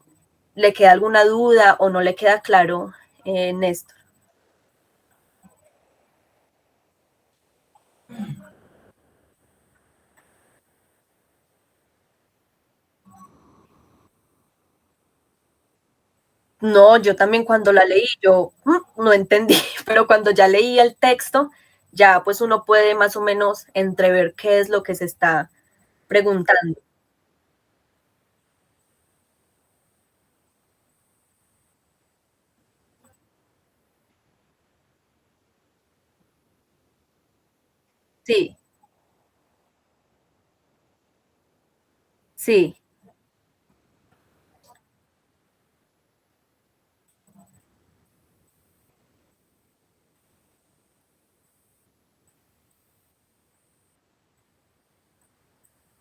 ¿le queda alguna duda o no le queda claro, Néstor? No, yo también cuando la leí, yo no entendí, pero cuando ya leí el texto, ya pues uno puede más o menos entrever qué es lo que se está preguntando. Sí, sí,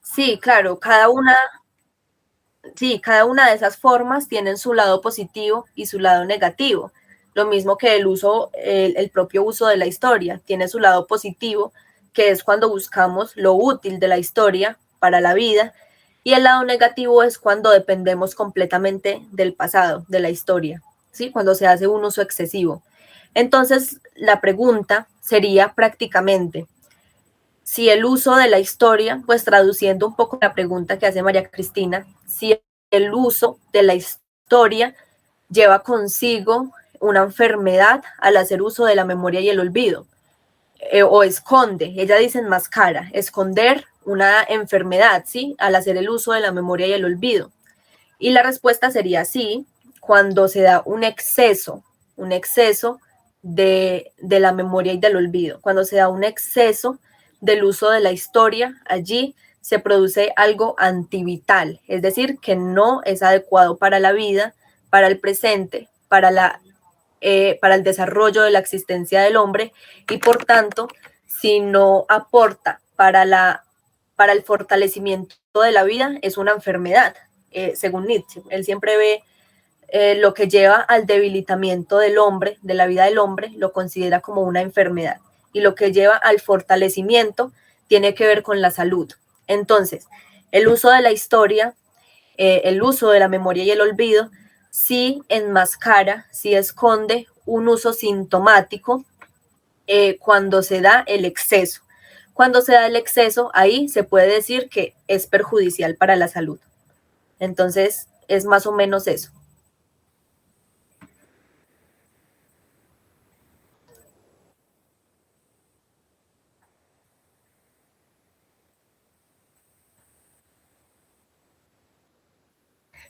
sí, claro, sí, cada una de esas formas tienen su lado positivo y su lado negativo. Lo mismo que el propio uso de la historia, tiene su lado positivo, que es cuando buscamos lo útil de la historia para la vida, y el lado negativo es cuando dependemos completamente del pasado, de la historia, ¿sí? Cuando se hace un uso excesivo. Entonces, la pregunta sería prácticamente, si el uso de la historia, pues traduciendo un poco la pregunta que hace María Cristina, si el uso de la historia lleva consigo una enfermedad al hacer uso de la memoria y el olvido, o esconde, ella dice enmascara, esconder una enfermedad, ¿sí? Al hacer el uso de la memoria y el olvido. Y la respuesta sería sí, cuando se da un exceso de la memoria y del olvido, cuando se da un exceso del uso de la historia, allí se produce algo antivital, es decir, que no es adecuado para la vida, para el presente, para el desarrollo de la existencia del hombre, y por tanto, si no aporta para el fortalecimiento de la vida, es una enfermedad, según Nietzsche. Él siempre ve lo que lleva al debilitamiento del hombre, de la vida del hombre, lo considera como una enfermedad. Y lo que lleva al fortalecimiento tiene que ver con la salud. Entonces, el uso de la historia, el uso de la memoria y el olvido, sí enmascara, sí esconde un uso sintomático cuando se da el exceso. Cuando se da el exceso, ahí se puede decir que es perjudicial para la salud. Entonces, es más o menos eso.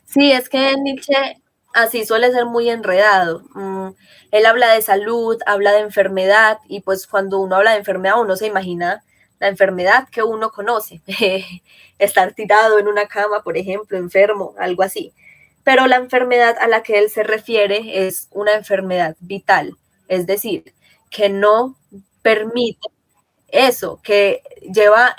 Sí, es que Nietzsche así suele ser muy enredado. Él habla de salud, habla de enfermedad, y pues cuando uno habla de enfermedad uno se imagina la enfermedad que uno conoce, estar tirado en una cama, por ejemplo, enfermo, algo así. Pero la enfermedad a la que él se refiere es una enfermedad vital, es decir, que no permite eso, que lleva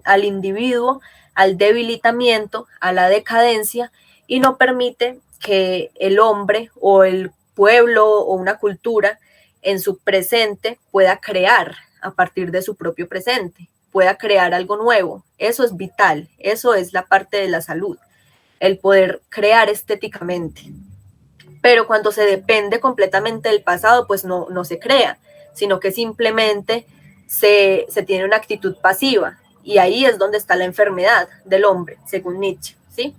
al individuo al debilitamiento, a la decadencia, y no permite que el hombre o el pueblo o una cultura en su presente pueda crear a partir de su propio presente, pueda crear algo nuevo. Eso es vital, eso es la parte de la salud, el poder crear estéticamente. Pero cuando se depende completamente del pasado, pues no se crea, sino que simplemente se tiene una actitud pasiva. Y ahí es donde está la enfermedad del hombre, según Nietzsche, ¿sí?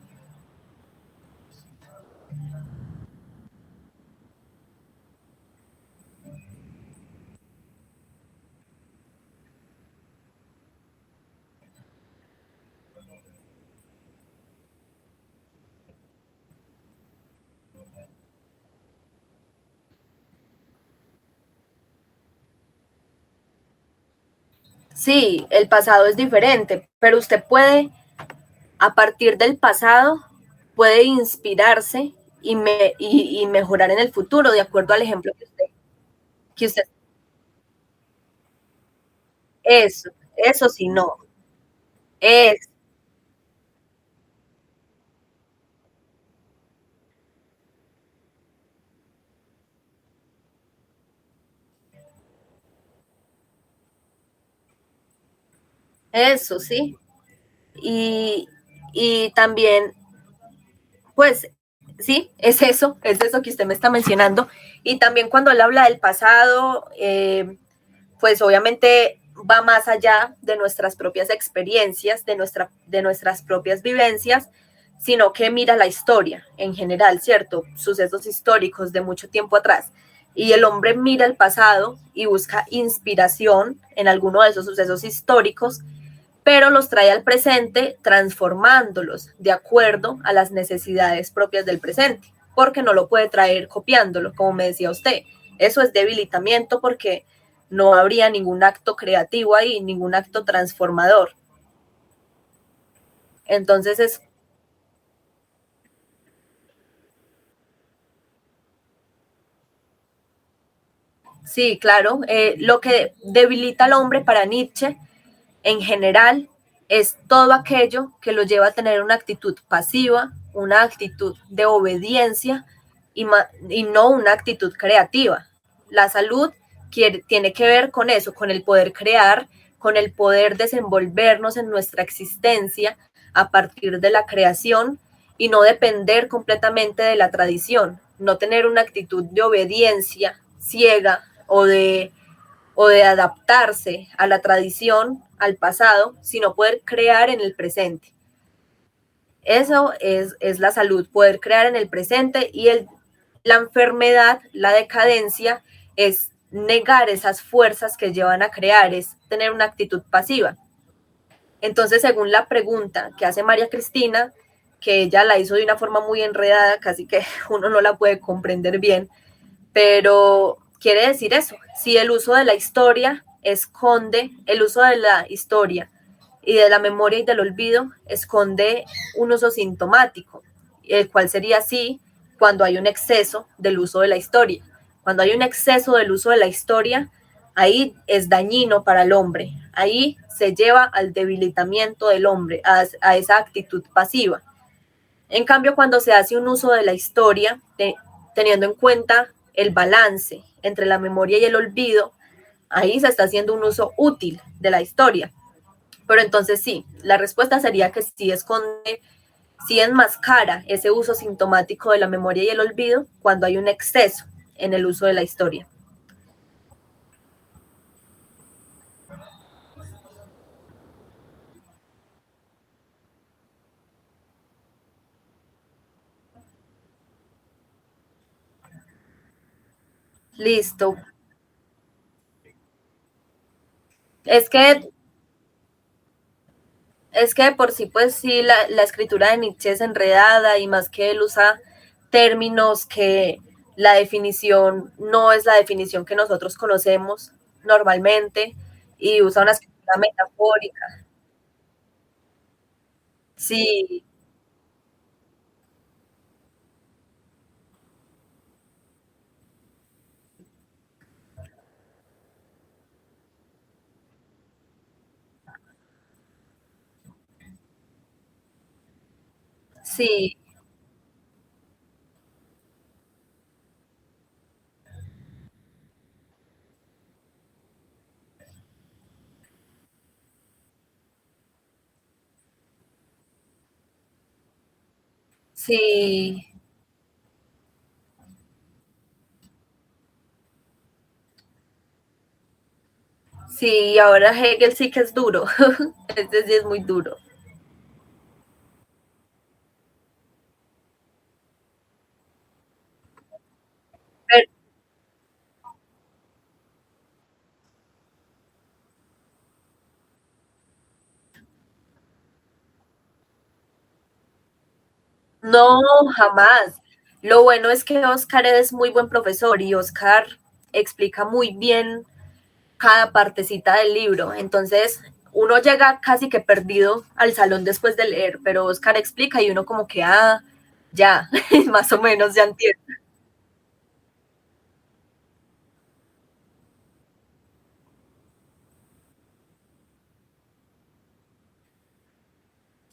Sí, el pasado es diferente, pero usted puede, a partir del pasado, puede inspirarse y mejorar en el futuro, de acuerdo al ejemplo que usted, eso sí, no, es, eso sí. Y, y también, pues, sí, es eso que usted me está mencionando. Y también cuando él habla del pasado, pues obviamente va más allá de nuestras propias experiencias, de nuestras propias vivencias, sino que mira la historia en general, ¿cierto? Sucesos históricos de mucho tiempo atrás. Y el hombre mira el pasado y busca inspiración en alguno de esos sucesos históricos, pero los trae al presente transformándolos de acuerdo a las necesidades propias del presente, porque no lo puede traer copiándolo, como me decía usted. Eso es debilitamiento porque no habría ningún acto creativo ahí, ningún acto transformador. Entonces es, sí, claro, lo que debilita al hombre para Nietzsche en general es todo aquello que lo lleva a tener una actitud pasiva, una actitud de obediencia y no una actitud creativa. La salud tiene que ver con eso, con el poder crear, con el poder desenvolvernos en nuestra existencia a partir de la creación y no depender completamente de la tradición, no tener una actitud de obediencia ciega o de adaptarse a la tradición, al pasado, sino poder crear en el presente. Eso es la salud, poder crear en el presente y la enfermedad, la decadencia, es negar esas fuerzas que llevan a crear, es tener una actitud pasiva. Entonces, según la pregunta que hace María Cristina, que ella la hizo de una forma muy enredada, casi que uno no la puede comprender bien, pero quiere decir eso, si el uso de la historia esconde, el uso de la historia y de la memoria y del olvido esconde un uso sintomático, el cual sería así cuando hay un exceso del uso de la historia. Cuando hay un exceso del uso de la historia, ahí es dañino para el hombre, ahí se lleva al debilitamiento del hombre, a esa actitud pasiva. En cambio, cuando se hace un uso de la historia, teniendo en cuenta el balance entre la memoria y el olvido, ahí se está haciendo un uso útil de la historia. Pero entonces sí, la respuesta sería que sí esconde, sí enmascara ese uso sintomático de la memoria y el olvido cuando hay un exceso en el uso de la historia. Listo. Es que Es que de por sí, pues sí, la escritura de Nietzsche es enredada y más que él usa términos que la definición no es la definición que nosotros conocemos normalmente y usa una escritura metafórica. Sí, sí, sí, sí, ahora Hegel sí que es duro, este sí es muy duro. Pero no, jamás. Lo bueno es que Oscar es muy buen profesor y Oscar explica muy bien cada partecita del libro. Entonces, uno llega casi que perdido al salón después de leer, pero Oscar explica y uno como que, ya, más o menos ya entiende.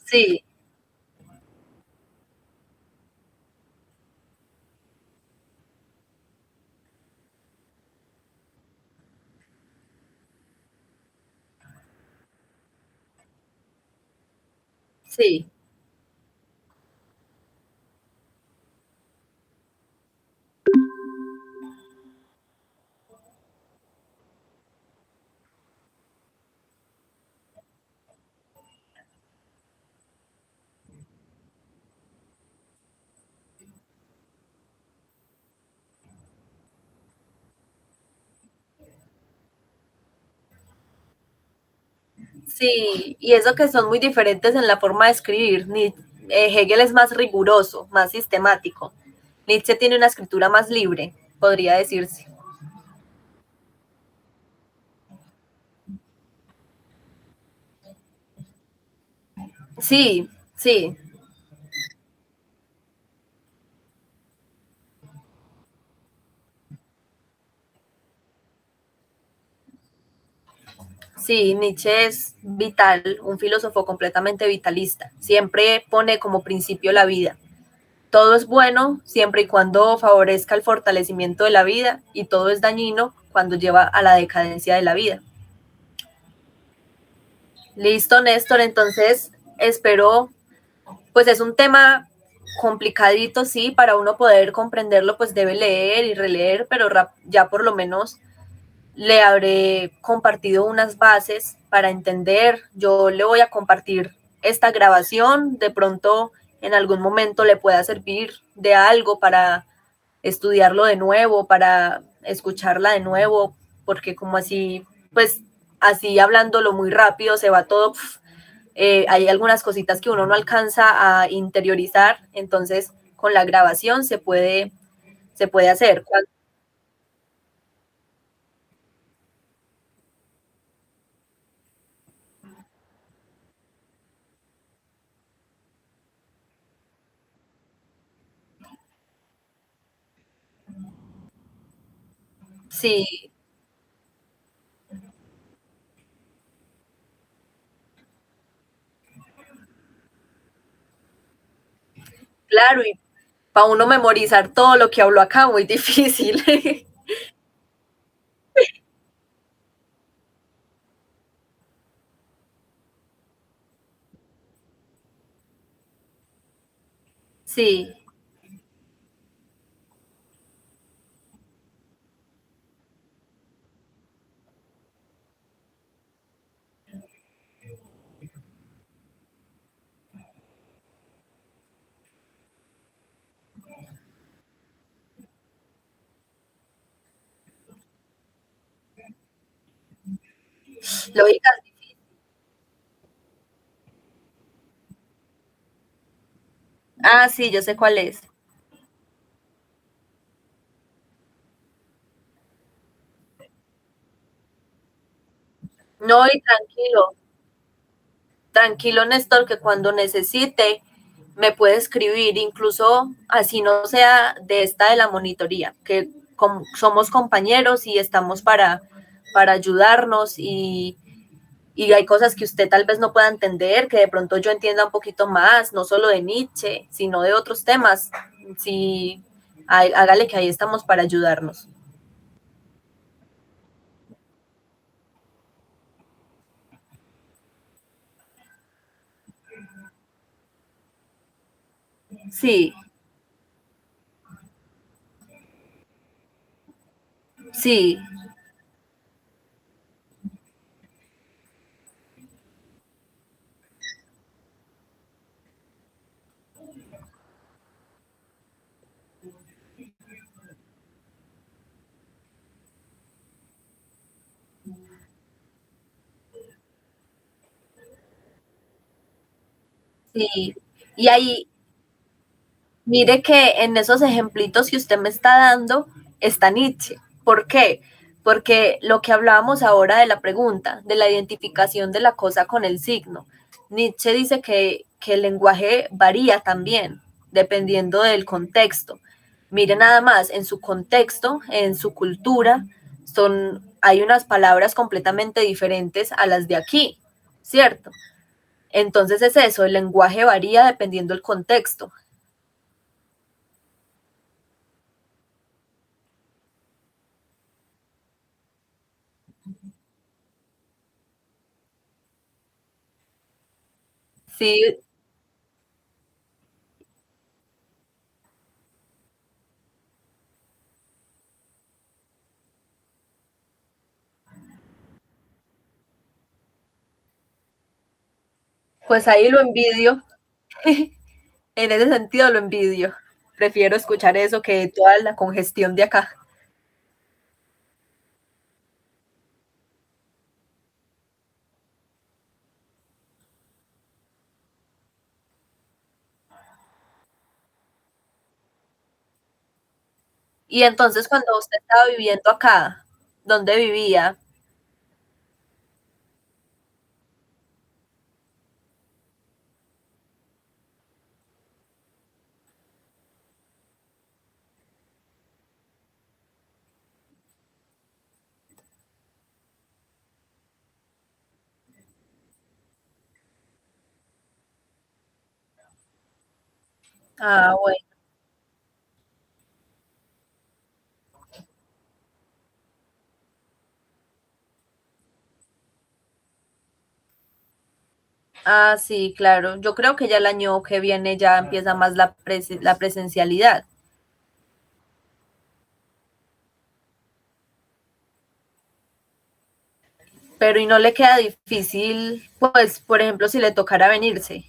Sí, sí, sí, y eso que son muy diferentes en la forma de escribir. Hegel es más riguroso, más sistemático. Nietzsche tiene una escritura más libre, podría decirse. Sí, sí, sí, Nietzsche es vital, un filósofo completamente vitalista. Siempre pone como principio la vida. Todo es bueno siempre y cuando favorezca el fortalecimiento de la vida y todo es dañino cuando lleva a la decadencia de la vida. Listo, Néstor. Entonces, espero, pues es un tema complicadito, sí, para uno poder comprenderlo, pues debe leer y releer, pero ya por lo menos le habré compartido unas bases para entender. Yo le voy a compartir esta grabación, de pronto en algún momento le pueda servir de algo para estudiarlo de nuevo, para escucharla de nuevo, porque como así, pues así hablándolo muy rápido se va todo, hay algunas cositas que uno no alcanza a interiorizar, entonces con la grabación se puede hacer. Sí, claro, y para uno memorizar todo lo que habló acá, muy difícil. Sí, lógica. Ah, sí, yo sé cuál es. No, y tranquilo, tranquilo, Néstor, que cuando necesite me puede escribir, incluso así no sea de esta de la monitoría, que somos compañeros y estamos para ayudarnos y hay cosas que usted tal vez no pueda entender, que de pronto yo entienda un poquito más, no solo de Nietzsche, sino de otros temas. Sí, hágale que ahí estamos para ayudarnos. Sí, sí, sí. Y ahí, mire que en esos ejemplitos que usted me está dando está Nietzsche. ¿Por qué? Porque lo que hablábamos ahora de la pregunta, de la identificación de la cosa con el signo, Nietzsche dice que el lenguaje varía también, dependiendo del contexto. Mire nada más, en su contexto, en su cultura, hay unas palabras completamente diferentes a las de aquí, ¿cierto? Entonces es eso, el lenguaje varía dependiendo del contexto. Sí, pues ahí lo envidio, en ese sentido lo envidio. Prefiero escuchar eso que toda la congestión de acá. Y entonces cuando usted estaba viviendo acá, ¿dónde vivía? Ah, bueno. Ah, sí, claro. Yo creo que ya el año que viene ya empieza más la presencialidad. Pero y no le queda difícil, pues, por ejemplo, si le tocara venirse.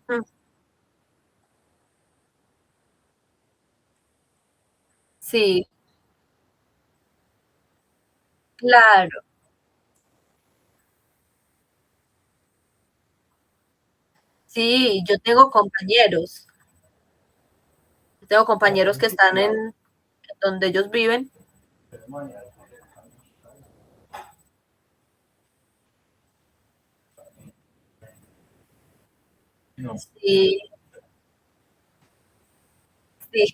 Mm, sí, claro. Sí, yo tengo compañeros que están en donde ellos viven. Sí, sí.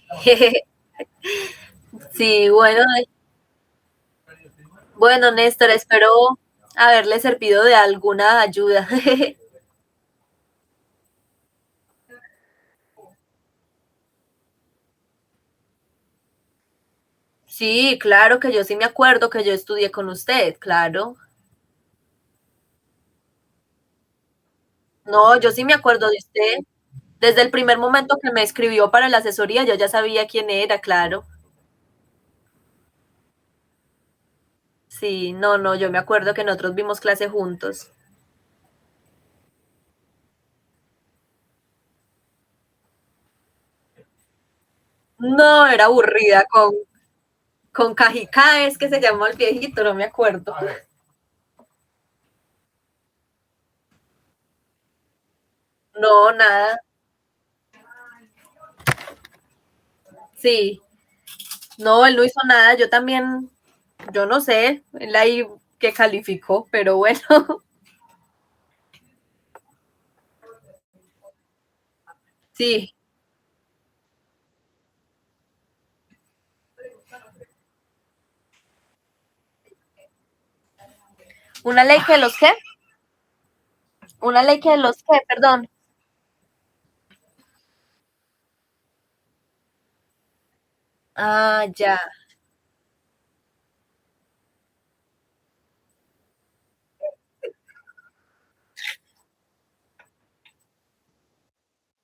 Sí, bueno, bueno, Néstor, espero haberle servido de alguna ayuda. Sí, claro que yo sí me acuerdo que yo estudié con usted, claro. No, yo sí me acuerdo de usted. Desde el primer momento que me escribió para la asesoría, yo ya sabía quién era, claro. Sí, no, no, yo me acuerdo que nosotros vimos clase juntos. No, era aburrida con Cajicá, es que se llamó el viejito, no me acuerdo. No, nada. Sí, no, él no hizo nada, yo también, yo no sé, él ahí que calificó, pero bueno, sí. ¿Una ley que los qué? ¿Una ley que los qué? Perdón. Ah, ya.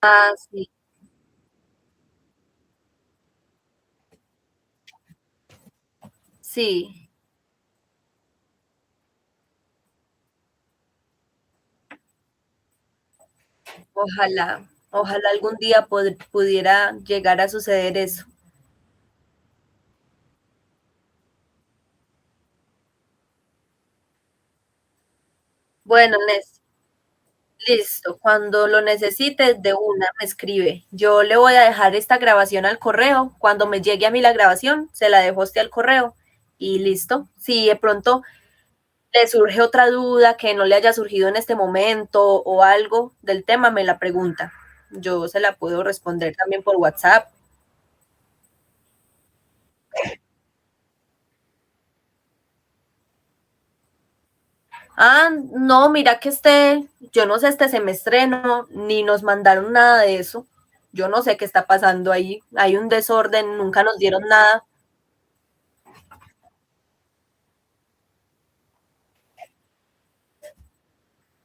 Ah, sí, sí. Ojalá, ojalá algún día pudiera llegar a suceder eso. Bueno, Nes, listo. Cuando lo necesites, de una me escribe. Yo le voy a dejar esta grabación al correo. Cuando me llegue a mí la grabación, se la dejo a usted al correo y listo. Si de pronto le surge otra duda que no le haya surgido en este momento o algo del tema, me la pregunta. Yo se la puedo responder también por WhatsApp. Ah, no, mira que yo no sé, este semestre no, ni nos mandaron nada de eso. Yo no sé qué está pasando ahí. Hay un desorden, nunca nos dieron nada.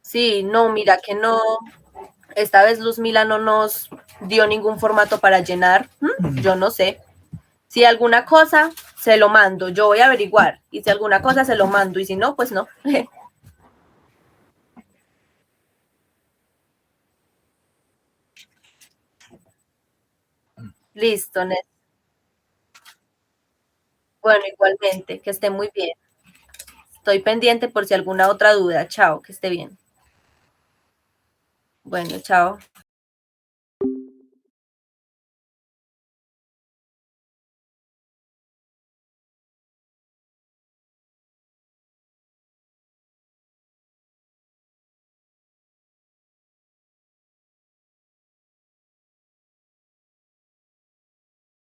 Sí, no, mira que no. Esta vez Luz Mila no nos dio ningún formato para llenar. Yo no sé. Si alguna cosa, se lo mando. Yo voy a averiguar. Y si alguna cosa, se lo mando. Y si no, pues no. Listo, Net. Bueno, igualmente, que esté muy bien. Estoy pendiente por si alguna otra duda. Chao, que esté bien. Bueno, chao.